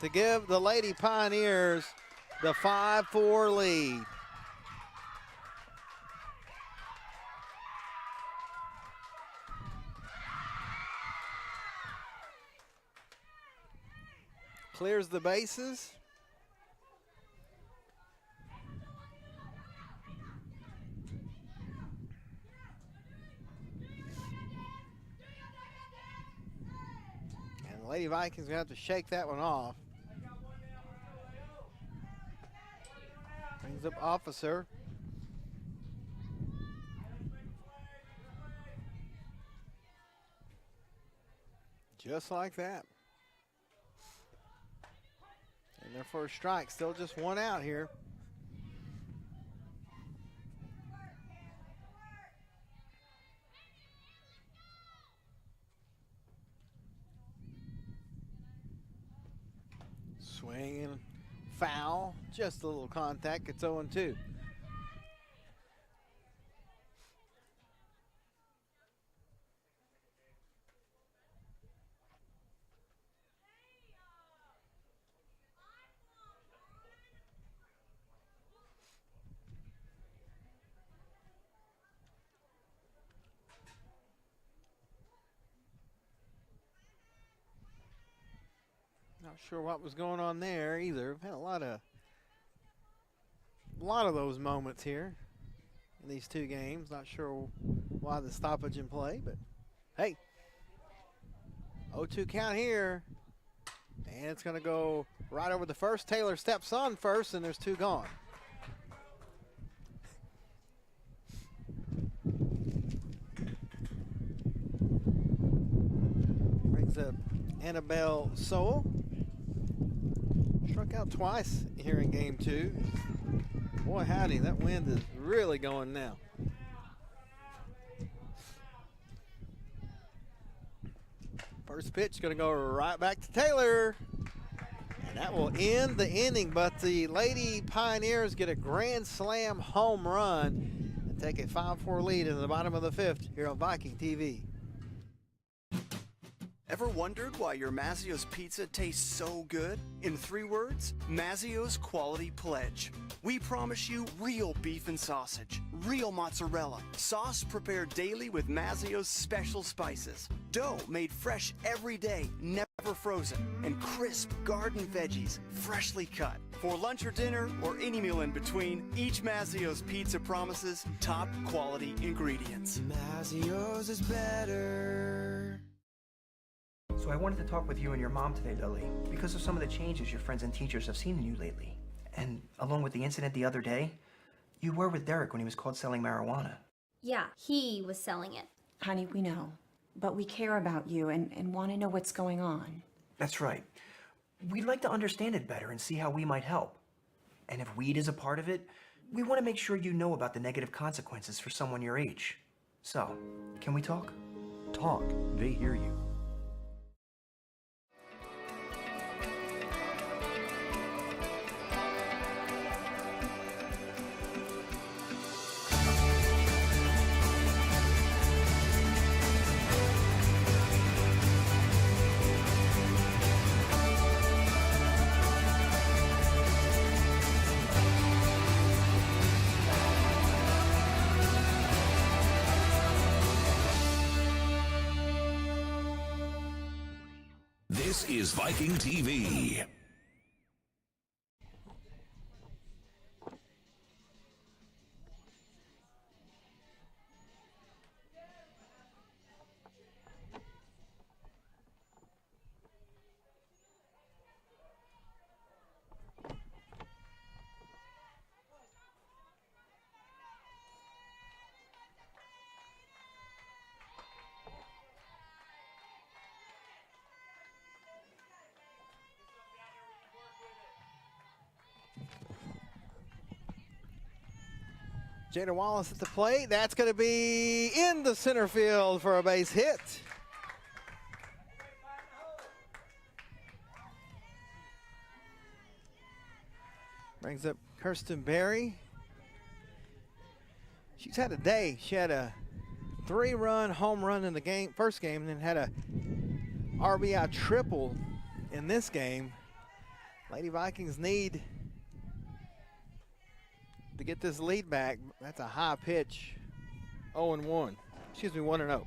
to give the Lady Pioneers the 5-4 lead. Clears the bases. And the Lady Vikings are going to have to shake that one off. Brings up Officer. Just like that. And their first strike, still just one out here. Swing and foul, just a little contact, it's 0-2. Not sure what was going on there either. We've had a lot of those moments here in these two games. Not sure why the stoppage in play, but hey, 0-2 count here. And it's going to go right over the first. Taylor steps on first, and there's two gone. Brings up Annabelle Sowell. Struck out twice here in game two. Boy, howdy, that wind is really going now. First pitch going to go right back to Taylor. And that will end the inning, but the Lady Pioneers get a grand slam home run and take a 5-4 lead in the bottom of the fifth here on Viking TV. Ever wondered why your Mazzio's pizza tastes so good? In 3 words, Mazzio's Quality Pledge. We promise you real beef and sausage, real mozzarella, sauce prepared daily with Mazzio's special spices, dough made fresh every day, never Ever frozen, and crisp garden veggies, freshly cut. For lunch or dinner, or any meal in between, each Mazzio's pizza promises top quality ingredients. Mazzio's is better. So I wanted to talk with you and your mom today, Lily, because of some of the changes your friends and teachers have seen in you lately. And along with the incident the other day, you were with Derek when he was caught selling marijuana. Yeah, he was selling it. Honey, we know. But we care about you and want to know what's going on. That's right. We'd like to understand it better and see how we might help. And if weed is a part of it, we want to make sure you know about the negative consequences for someone your age. So, can we talk? Talk, they hear you. This is Viking TV. Jada Wallace at the plate. That's going to be in the center field for a base hit. Brings up Kirsten Berry. She's had a day. She had a 3-run home run in the first game, and then had a RBI triple in this game. Lady Vikings need to get this lead back. That's a high pitch. 0-1. Excuse me, 1-0.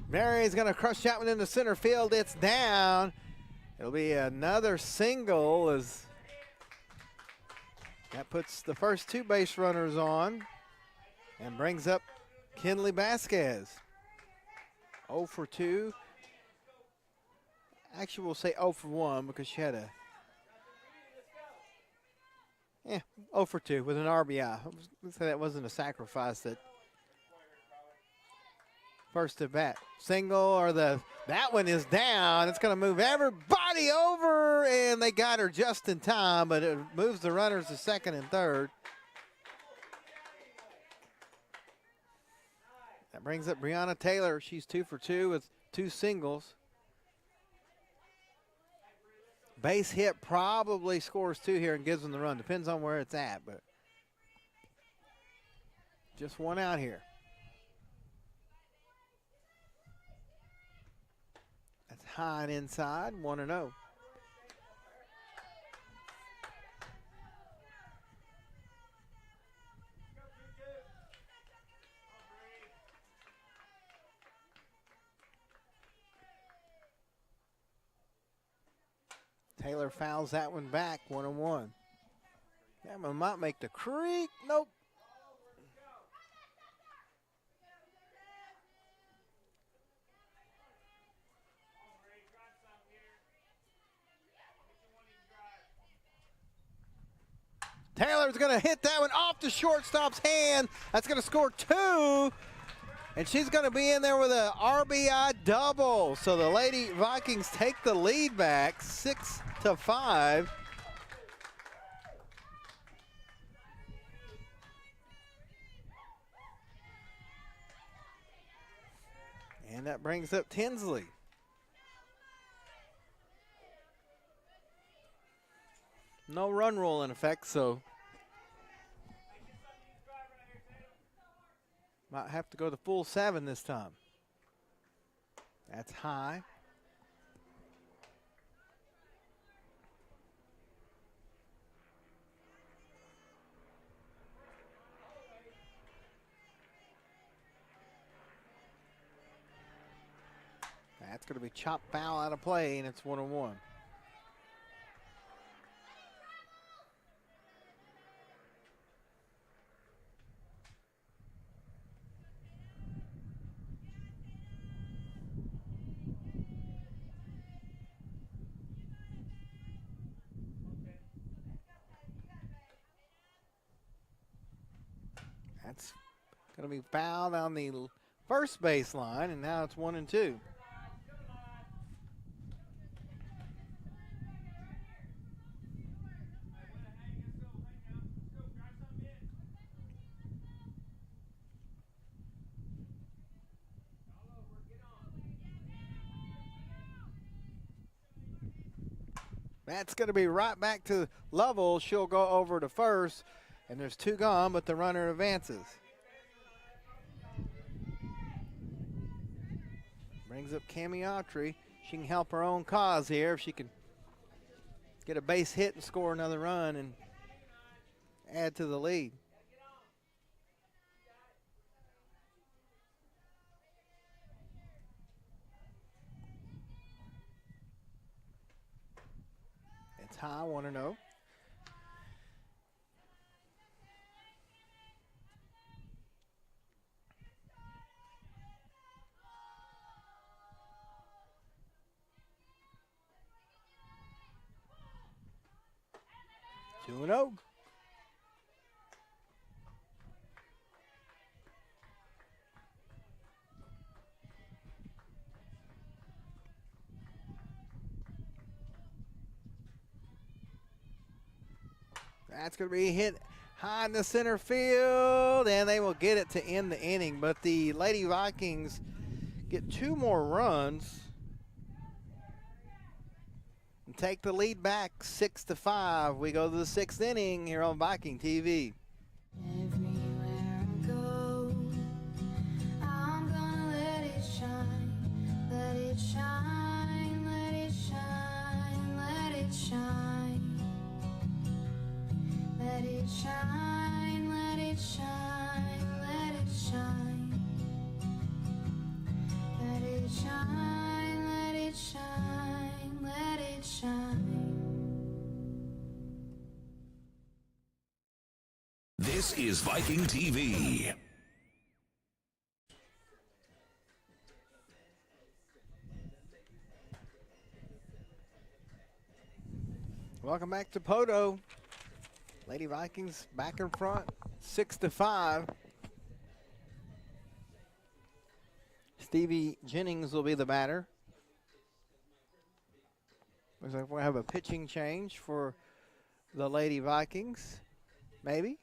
Mary's going to crush that one into center field. It's down. It'll be another single as that puts the first 2 base runners on and brings up Kinley Vasquez. 0 for 2. Actually, we'll say 0 for 1 because she had a 0 for 2 with an RBI. Let's say that wasn't a sacrifice. That first at bat. Single or that one is down. It's going to move everybody over, and they got her just in time, but it moves the runners to second and third. That brings up Breonna Taylor. She's 2 for 2 with 2 singles. Base hit probably scores 2 here and gives them the run. Depends on where it's at, but just 1 out here. That's high and inside, 1-0. Taylor fouls that one back, 1-1. That one might make the creek. Nope. Taylor's going to hit that one off the shortstop's hand. That's going to score 2. And she's going to be in there with an RBI double. So the Lady Vikings take the lead back 6-5. And that brings up Tinsley. No run rule in effect, so might have to go the full 7 this time. That's high. That's going to be chopped foul out of play, and it's 1-1. That's going to be fouled on the first baseline, and now it's 1-2. That's going to be right back to Lovell. She'll go over to first, and there's 2 gone, but the runner advances. Brings up Cammie Autry. She can help her own cause here if she can get a base hit and score another run and add to the lead. It's high, 1-0. Two and 0. That's going to be hit high in the center field, and they will get it to end the inning. But the Lady Vikings get 2 more runs and take the lead back 6-5. We go to the 6th inning here on Viking TV. Everywhere I go, I'm gonna let it shine, let it shine, let it shine, let it shine. Let it shine, let it shine, let it shine. Let it shine, let it shine, let it shine. This is Viking TV. Welcome back to Poto. Lady Vikings back in front, 6-5. Stevie Jennings will be the batter. Looks like we'll have a pitching change for the Lady Vikings, maybe.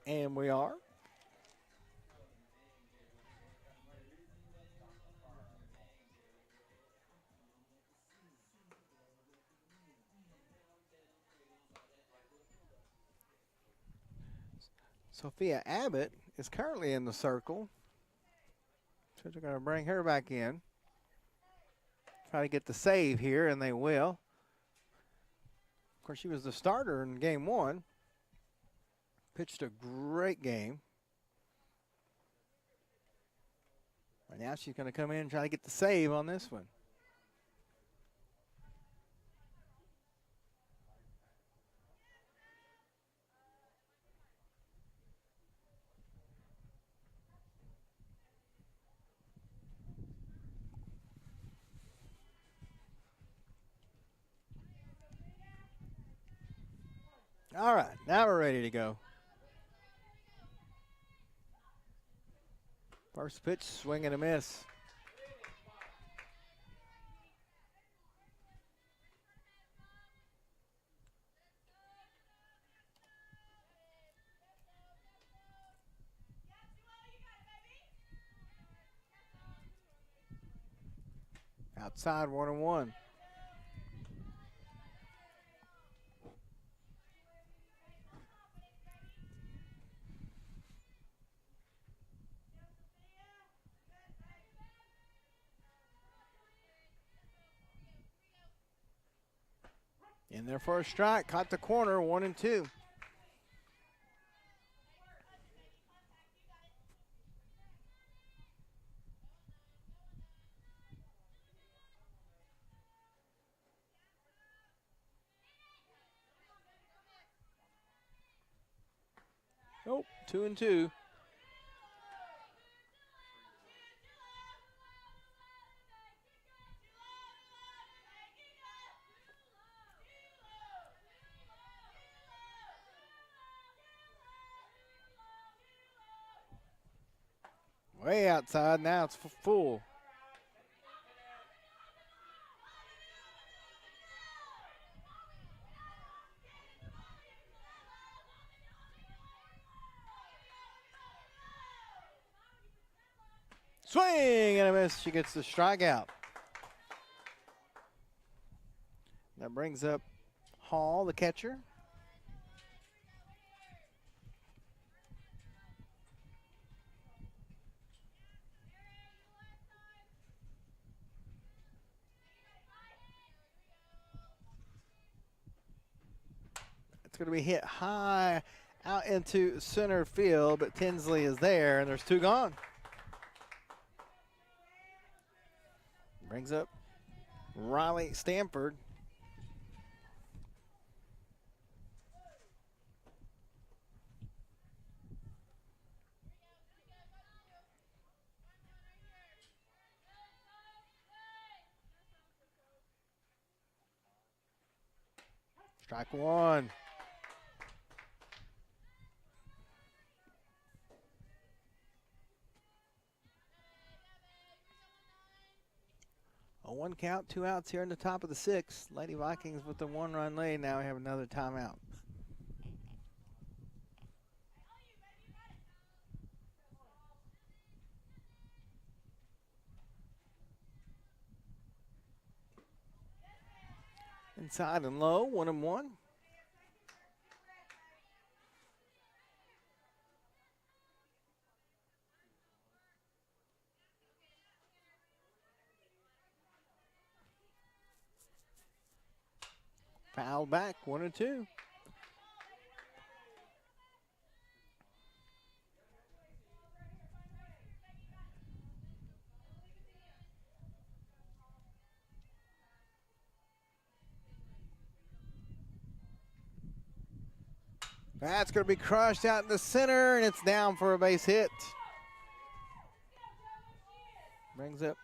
And we are. Sophia Abbott is currently in the circle. So they're going to bring her back in. Try to get the save here, and they will. Of course, she was the starter in game 1. Pitched a great game. Right now she's going to come in and try to get the save on this one. All right, now we're ready to go. First pitch, swing and a miss. Outside, 1-1. In there for a strike, caught the corner, 1-2. Nope, 2-2. Way outside, now it's full. Swing and a miss. She gets the strikeout. That brings up Hall, the catcher. It's going to be hit high out into center field, but Tinsley is there, and there's 2 gone. Brings up Riley Stanford. Strike 1. A 1 count, 2 outs here in the top of the 6th. Lady Vikings with the 1-run lead. Now we have another timeout. Inside and low, 1-1. Foul back, 1-2. That's going to be crushed out in the center, and it's down for a base hit. Brings up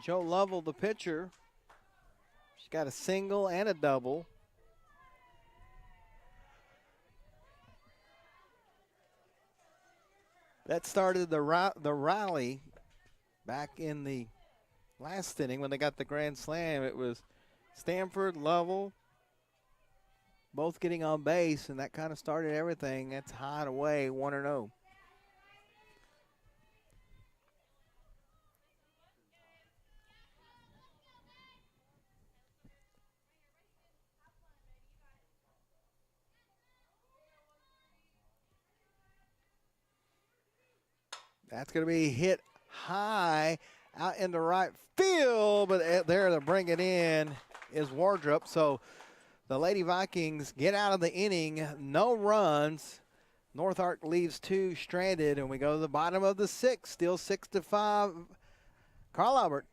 Joe Lovell, the pitcher. She's got a single and a double. That started the rally back in the last inning when they got the grand slam. It was Stanford, Lovell, both getting on base, and that kind of started everything. That's high and away, 1-0. That's going to be hit high out into right field, but there to bring it in is Wardrop. So the Lady Vikings get out of the inning, no runs. NorthArk leaves 2 stranded, and we go to the bottom of the 6th, still 6-5. Carl Albert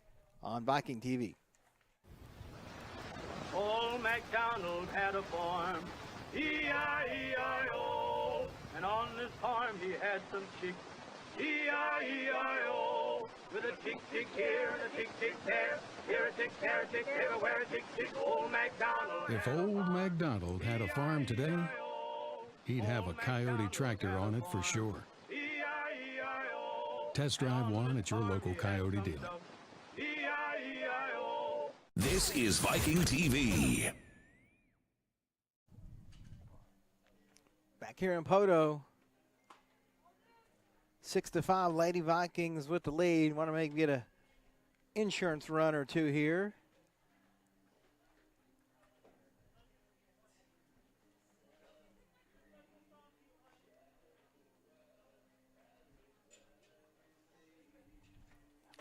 on Viking TV. Old MacDonald had a farm, E-I-E-I-O, and on this farm he had some chicks, E-I-E-I-O, with a tick-tick here and a tick-tick there, here a tick, there a tick, everywhere a tick-tick, old MacDonald. If old MacDonald had a farm today, he'd have a Coyote tractor on it for sure. Test drive one at your local Coyote dealer. This is Viking TV. Back here in Poto, 6-5, Lady Vikings with the lead. Want to maybe get a insurance run or 2 here.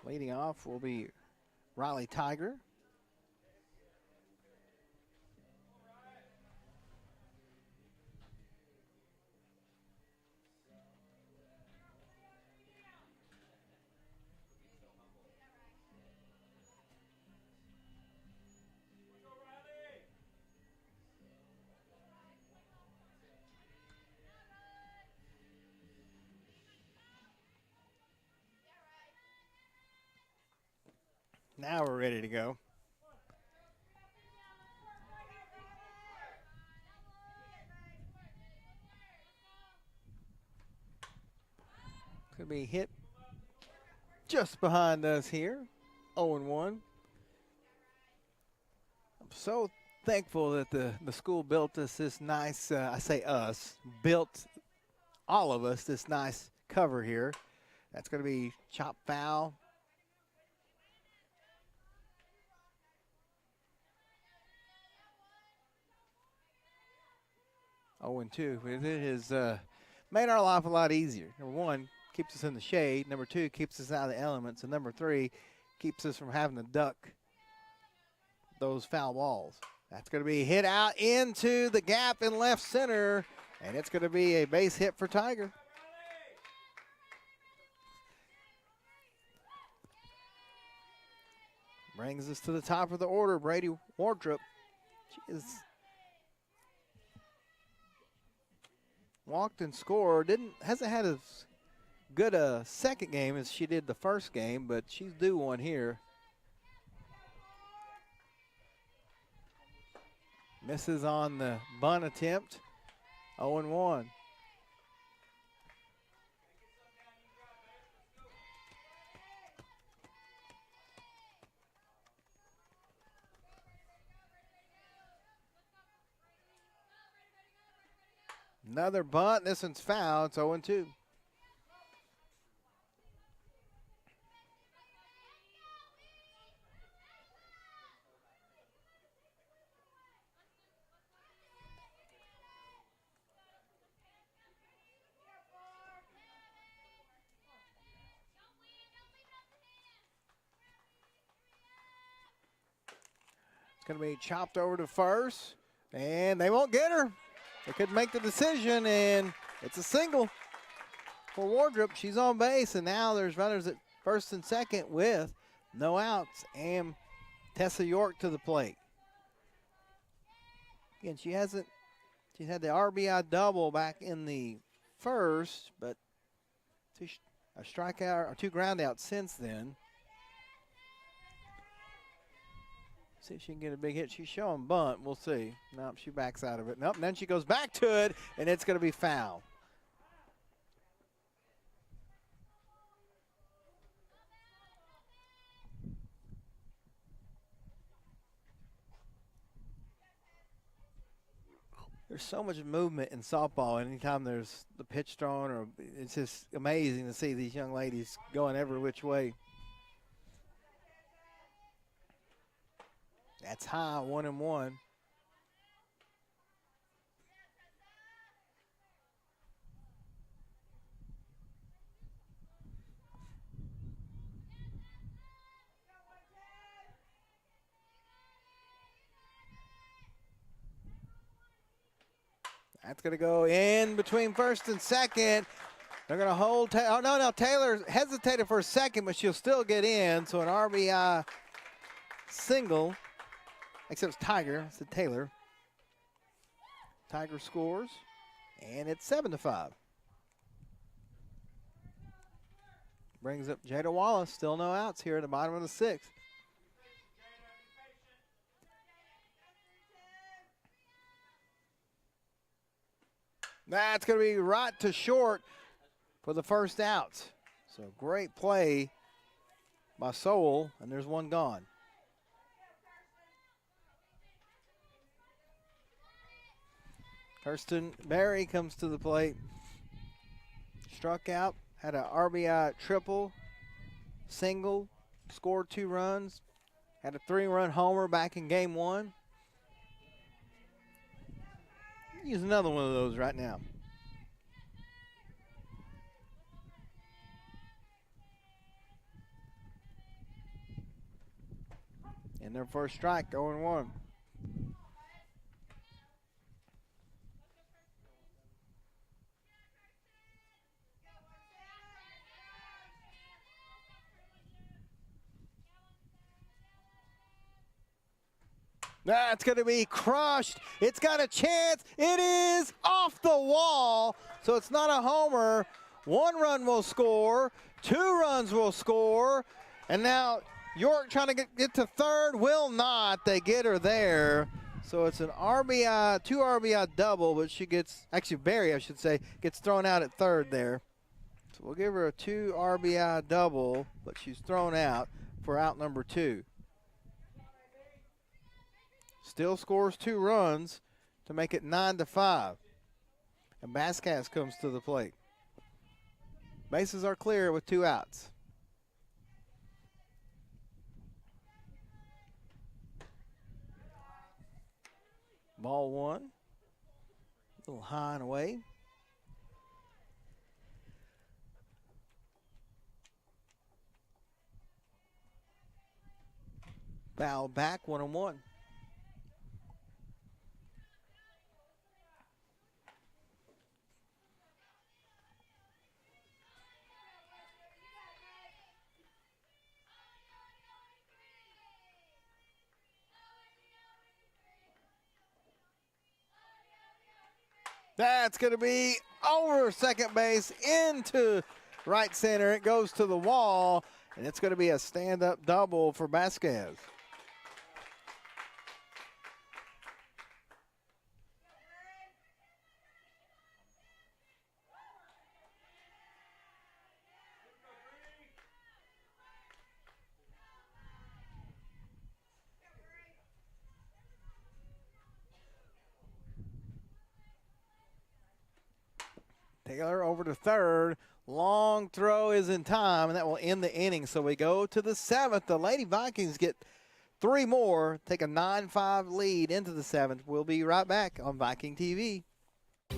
Leading off will be Riley Tiger. Now we're ready to go. Could be hit just behind us here. 0-1. I'm so thankful that the school built us this nice, I say us, built all of us this nice cover here. That's going to be chop foul. Oh, and 2. It has made our life a lot easier. Number 1, keeps us in the shade. Number 2, keeps us out of the elements. And number 3, keeps us from having to duck those foul balls. That's going to be hit out into the gap in left center, and it's going to be a base hit for Tiger. Brings us to the top of the order, Brady Wardrop. She is walked and scored. Hasn't had as good a second game as she did the first game, but she's due one here. Misses on the bunt attempt. 0-1. Another bunt. This one's foul. It's 0-2. Going to be chopped over to first, and they won't get her. They couldn't make the decision, and it's a single for Wardrop. She's on base, and now there's runners at first and second with no outs, and Tessa York to the plate. Again, she had the RBI double back in the first, but a strikeout or 2 groundouts since then. See if she can get a big hit. She's showing bunt. We'll see. Nope, she backs out of it. Nope, and then she goes back to it, and it's going to be foul. There's so much movement in softball. Anytime there's the pitch thrown, or it's just amazing to see these young ladies going every which way. That's high, 1-1. That's going to go in between first and second. They're going to hold. Oh, no, Taylor hesitated for a second, but she'll still get in. So an RBI single. Except it's Tiger. It's the Taylor. Tiger scores, and it's 7-5. Brings up Jada Wallace. Still no outs here at the bottom of the 6th. That's going to be right to short for the first out. So great play by Sowell, and there's one gone. Kirsten Berry comes to the plate. Struck out, had an RBI triple, single, scored 2 runs, had a 3-run homer back in game 1. Use another one of those right now. And their first strike, 0-1. That's going to be crushed. It's got a chance. It is off the wall. So it's not a homer. 1 run will score. 2 runs will score. And now York trying to get to third, will not. They get her there. So it's an RBI, 2 RBI double, but she gets, actually Barry, I should say, gets thrown out at third there. So we'll give her a 2 RBI double, but she's thrown out for out number 2. Still scores 2 runs to make it 9-5. And Vasquez comes to the plate. Bases are clear with 2 outs. Ball 1. A little high and away. Foul back, 1-1. That's going to be over second base into right center. It goes to the wall, and it's going to be a stand-up double for Vasquez. Taylor over to third. Long throw is in time, and that will end the inning. So we go to the 7th. The Lady Vikings get 3 more, take a 9-5 lead into the 7th. We'll be right back on Viking TV.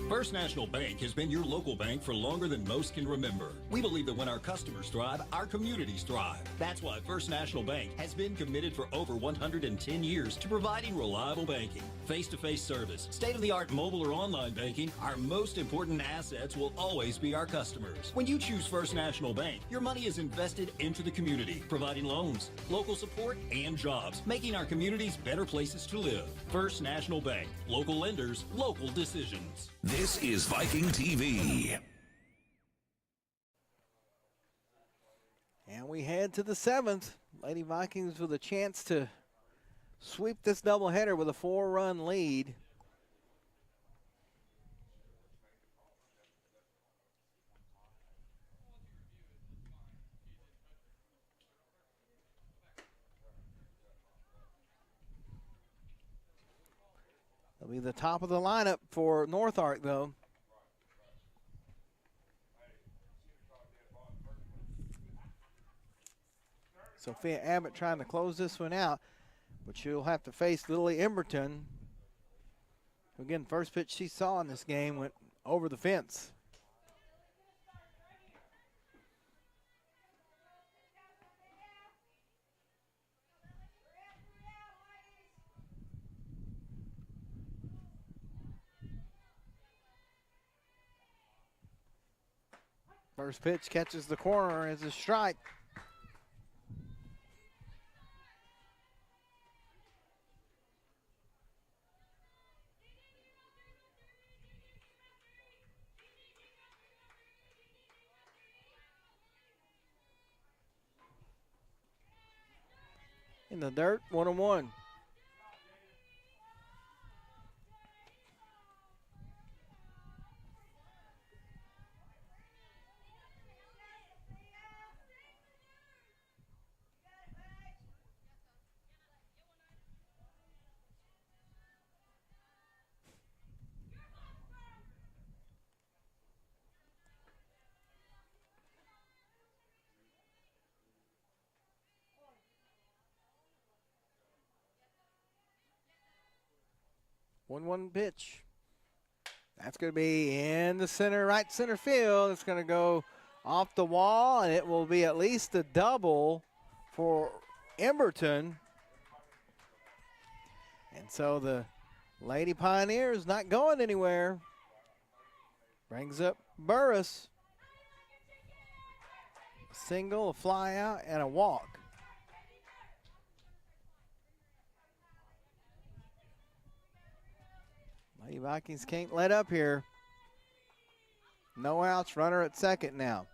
First National Bank has been your local bank for longer than most can remember. We believe that when our customers thrive, our communities thrive. That's why First National Bank has been committed for over 110 years to providing reliable banking, face-to-face service, state-of-the-art mobile or online banking. Our most important assets will always be our customers. When you choose First National Bank, your money is invested into the community, providing loans, local support, and jobs, making our communities better places to live. First National Bank, local lenders, local decisions. This is Viking TV. And we head to the 7th. Lady Vikings with a chance to sweep this doubleheader with a 4-run lead. It'll be the top of the lineup for NorthArk, though. Sophia Abbott trying to close this one out, but she'll have to face Lily Emberton. Again, first pitch she saw in this game went over the fence. First pitch catches the corner as a strike. In the dirt, 1-1. One pitch. That's going to be in the center, right center field. It's going to go off the wall, and it will be at least a double for Emberton. And so the Lady Pioneers not going anywhere. Brings up Burris. A single, a fly out, and a walk. Lady Vikings can't let up here. No outs, runner at second now.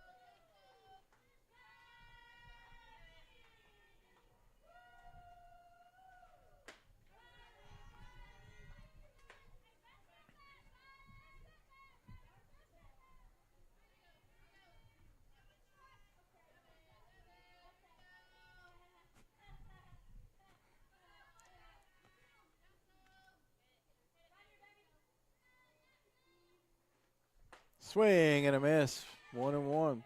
Swing and a miss. 1-1.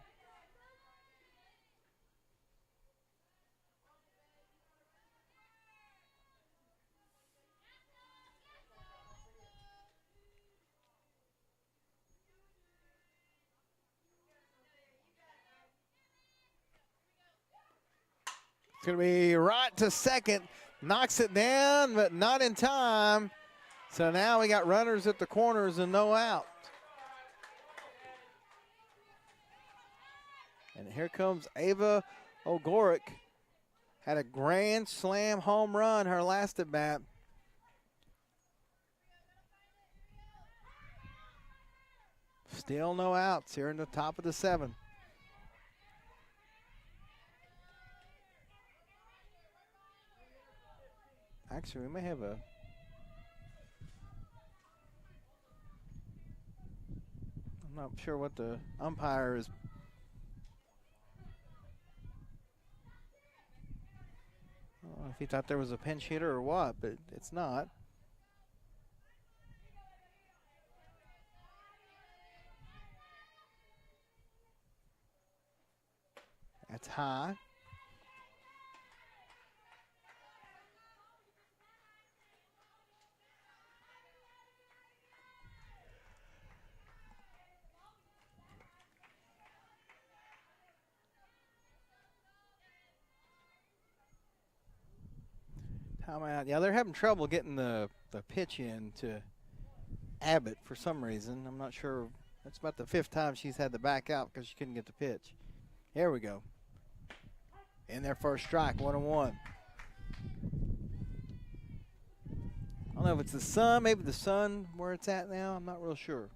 It's going to be right to second. Knocks it down, but not in time. So now we got runners at the corners and no out. And here comes Ava Ogorick. Had a grand slam home run her last at bat. Still no outs here in the top of the 7th. Actually, we may have a... I'm not sure what the umpire is. I don't know if he thought there was a pinch hitter or what, but it's not. That's high. Timeout. Yeah, they're having trouble getting the pitch in to Abbott for some reason. I'm not sure. That's about the 5th time she's had to back out because she couldn't get the pitch. Here we go. In their first strike, 1-1. I don't know if it's the sun, maybe the sun where it's at now. I'm not real sure.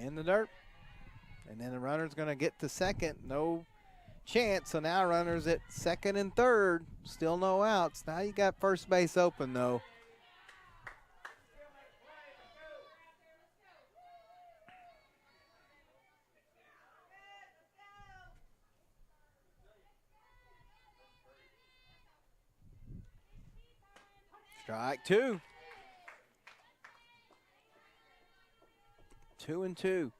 In the dirt. And then the runner's going to get to second. No chance. So now runners at second and third. Still no outs. Now you got first base open, though. Strike 2. 2-2.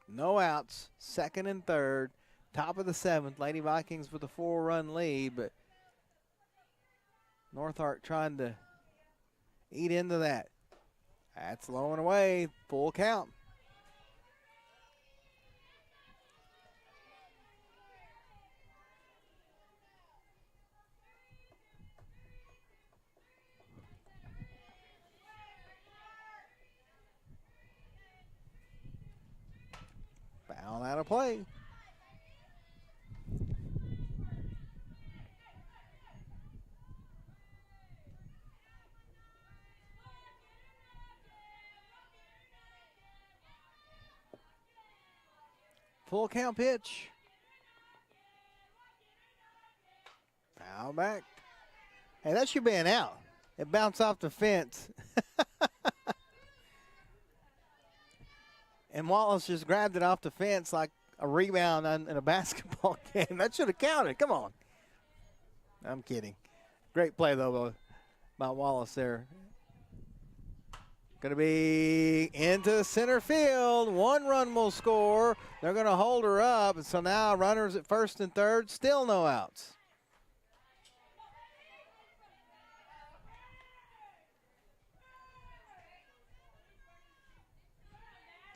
No outs. Second and third. Top of the 7th. Lady Vikings with a 4-run lead, but NorthArk trying to eat into that. That's low and away. Full count. Foul out of play. Full count pitch. Foul back. Hey, that should be an out. It bounced off the fence. And Wallace just grabbed it off the fence like a rebound in a basketball game. That should have counted. Come on. I'm kidding. Great play, though, by Wallace there. Going to be into center field. 1 run will score. They're going to hold her up. And so now runners at first and third. Still no outs.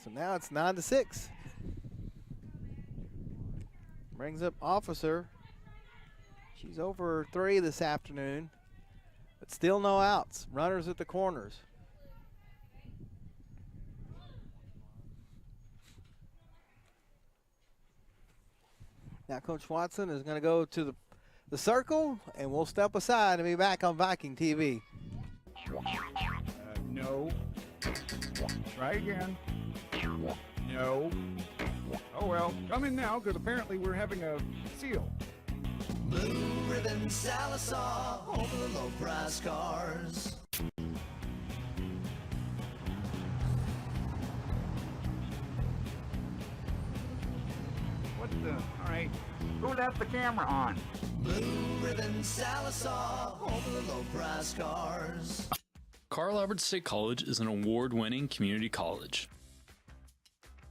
So now it's 9-6. Brings up Officer. She's over 3 this afternoon, but still no outs. Runners at the corners. Now Coach Watson is going to go to the circle, and we'll step aside and be back on Viking TV. No. Try again. No. Oh, well, come in now, because apparently we're having a seal. Blue Ribbon Sallisaw, home of the low price cars. What All right. Who left the camera on? Blue Ribbon Sallisaw, home of the low price cars. Carl Albert State College is an award-winning community college.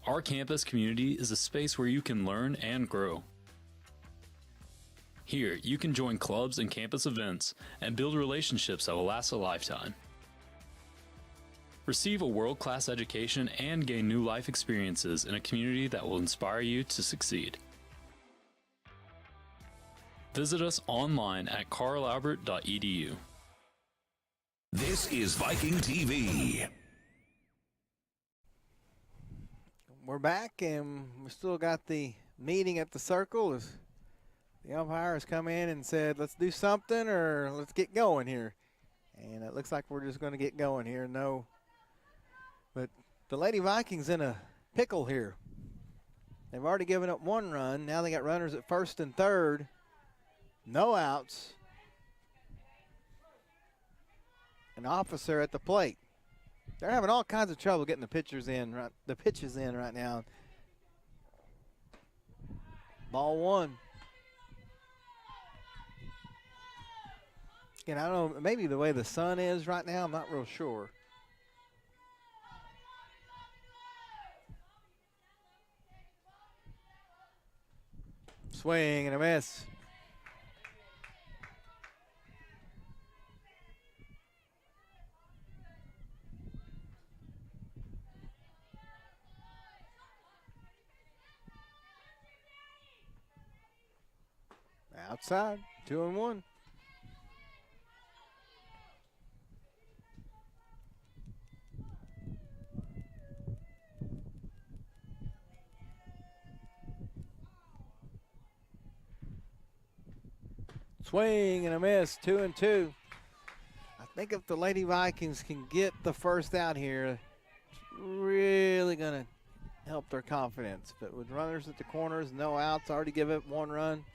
Our campus community is a space where you can learn and grow. Here, you can join clubs and campus events and build relationships that will last a lifetime. Receive a world-class education and gain new life experiences in a community that will inspire you to succeed. Visit us online at carlalbert.edu. This is Viking TV. We're back, and we still got the meeting at the circle as the umpire has come in and said, let's do something or let's get going here. And it looks like we're just going to get going here. No. But the Lady Vikings in a pickle here. They've already given up one run. Now they got runners at first and third. No outs. An officer at the plate. They're having all kinds of trouble getting the pitches in right now. Ball one. Again, I don't know, maybe the way the sun is right now, I'm not real sure. Swing and a miss. Outside, 2-1. Swing and a miss, 2-2. I think if the Lady Vikings can get the first out here, it's really going to help their confidence. But with runners at the corners, no outs, already give up one run.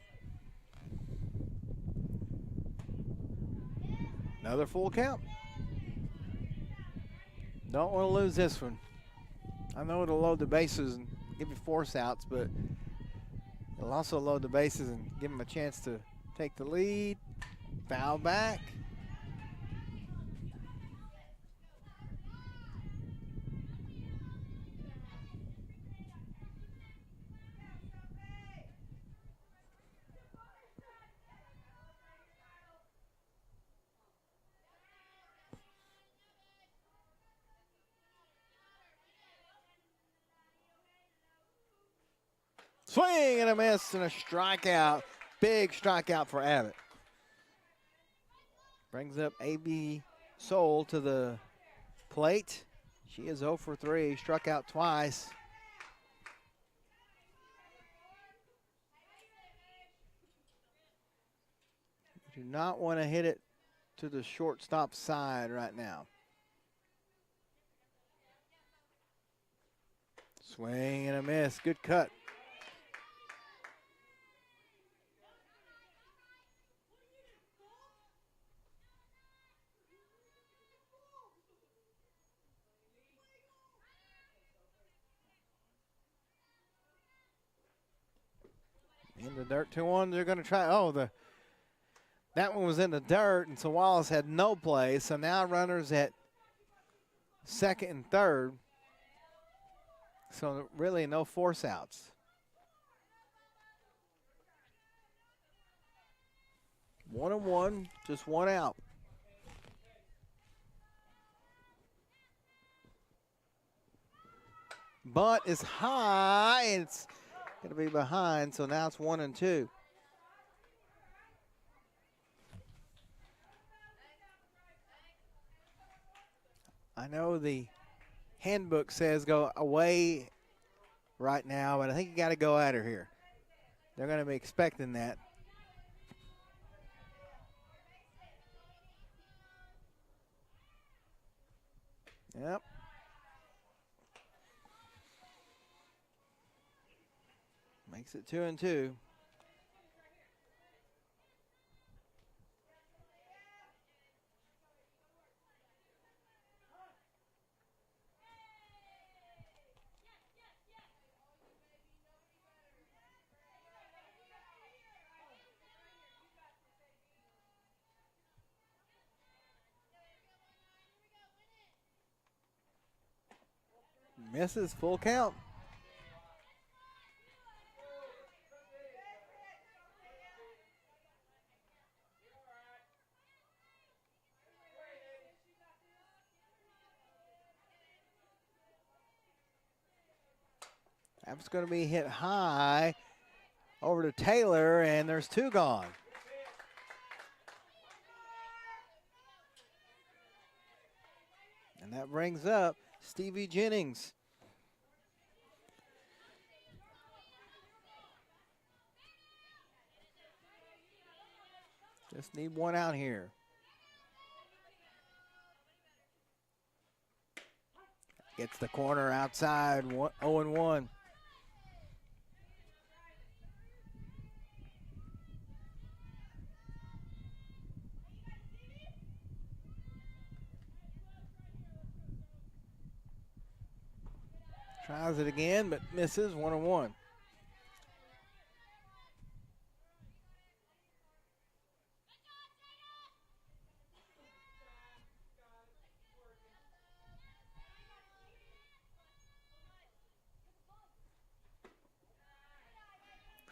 Another full count. Don't want to lose this one. I know it'll load the bases and give you force outs, but it'll also load the bases and give them a chance to take the lead. Foul back. Swing and a miss and a strikeout. Big strikeout for Abbott. Brings up A.B. Soul to the plate. She is 0 for 3, struck out twice. You do not want to hit it to the shortstop side right now. Swing and a miss. Good cut. In the dirt, 2-1. They're going to try. That one was in the dirt, and so Wallace had no play. So now runners at second and third. So really no force outs. 1-1, just one out. Bunt is high. It's going to be behind, so now it's 1-2. I know the handbook says go away right now, but I think you got to go at her here. They're going to be expecting that. Yep. Makes it 2-2. Misses, full count. That's going to be hit high over to Taylor, and there's two gone. And that brings up Stevie Jennings. Just need one out here. Gets the corner outside, 0-1. Tries it again, but misses, 1-1.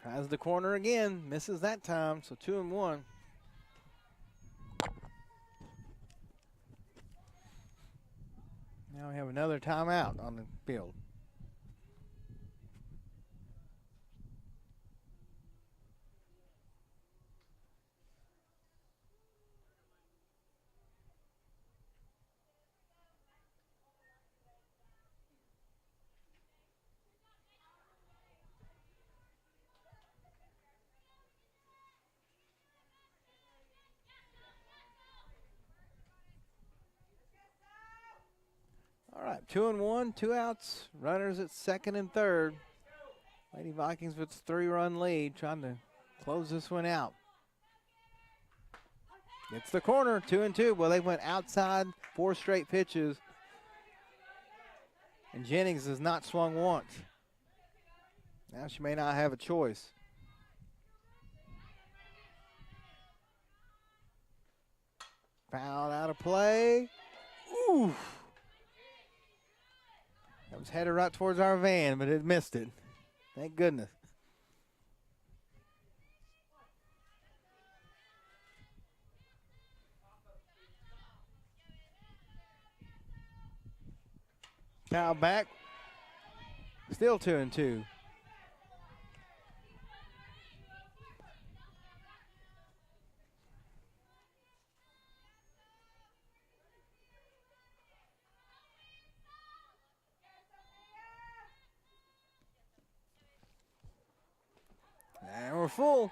Tries the corner again, misses that time, so 2-1. Now we have another timeout on the field. All right, 2-1, 2 outs, runners at second and third. Lady Vikings with a 3-run lead, trying to close this one out. It's the corner, 2-2. Well, they went outside 4 straight pitches, and Jennings has not swung once. Now she may not have a choice. Foul out of play. Ooh. That was headed right towards our van, but it missed it. Thank goodness. Foul back. Still 2-2. And we're full.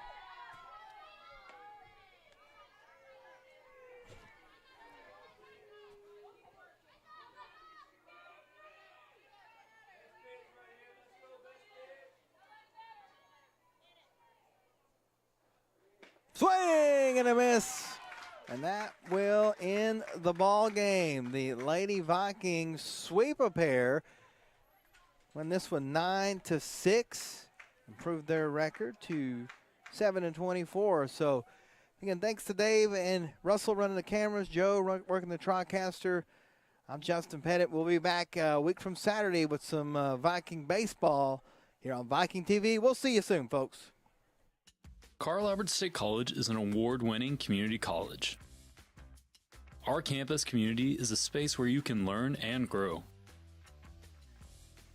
Swing and a miss. And that will end the ball game. The Lady Vikings sweep a pair. Win this one 9-6. Improved their record to 7-24. So, again, thanks to Dave and Russell running the cameras, Joe working the TriCaster. I'm Justin Pettit. We'll be back a week from Saturday with some Viking baseball here on Viking TV. We'll see you soon, folks. Carl Albert State College is an award-winning community college. Our campus community is a space where you can learn and grow.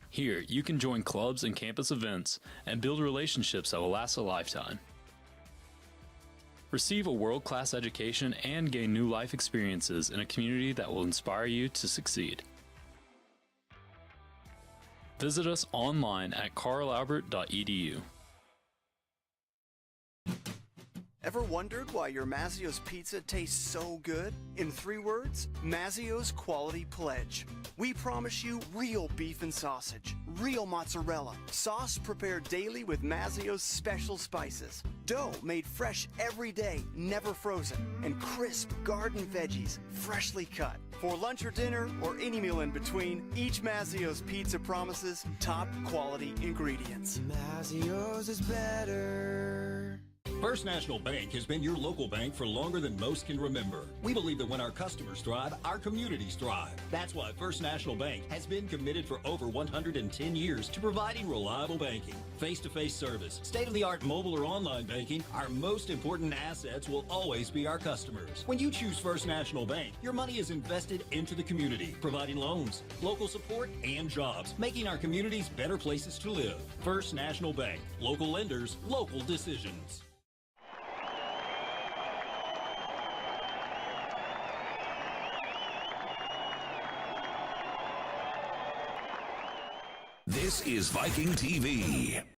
Here, you can join clubs and campus events and build relationships that will last a lifetime. Receive a world-class education and gain new life experiences in a community that will inspire you to succeed. Visit us online at carlalbert.edu. Ever wondered why your Mazzio's pizza tastes so good? In 3 words, Mazzio's Quality Pledge. We promise you real beef and sausage, real mozzarella, sauce prepared daily with Mazzio's special spices, dough made fresh every day, never frozen, and crisp garden veggies, freshly cut. For lunch or dinner, or any meal in between, each Mazzio's pizza promises top quality ingredients. Mazzio's is better. First National Bank has been your local bank for longer than most can remember. We believe that when our customers thrive, our communities thrive. That's why First National Bank has been committed for over 110 years to providing reliable banking, face-to-face service, state-of-the-art mobile or online banking. Our most important assets will always be our customers. When you choose First National Bank, your money is invested into the community, providing loans, local support, and jobs, making our communities better places to live. First National Bank. Local lenders, local decisions. This is Viking TV.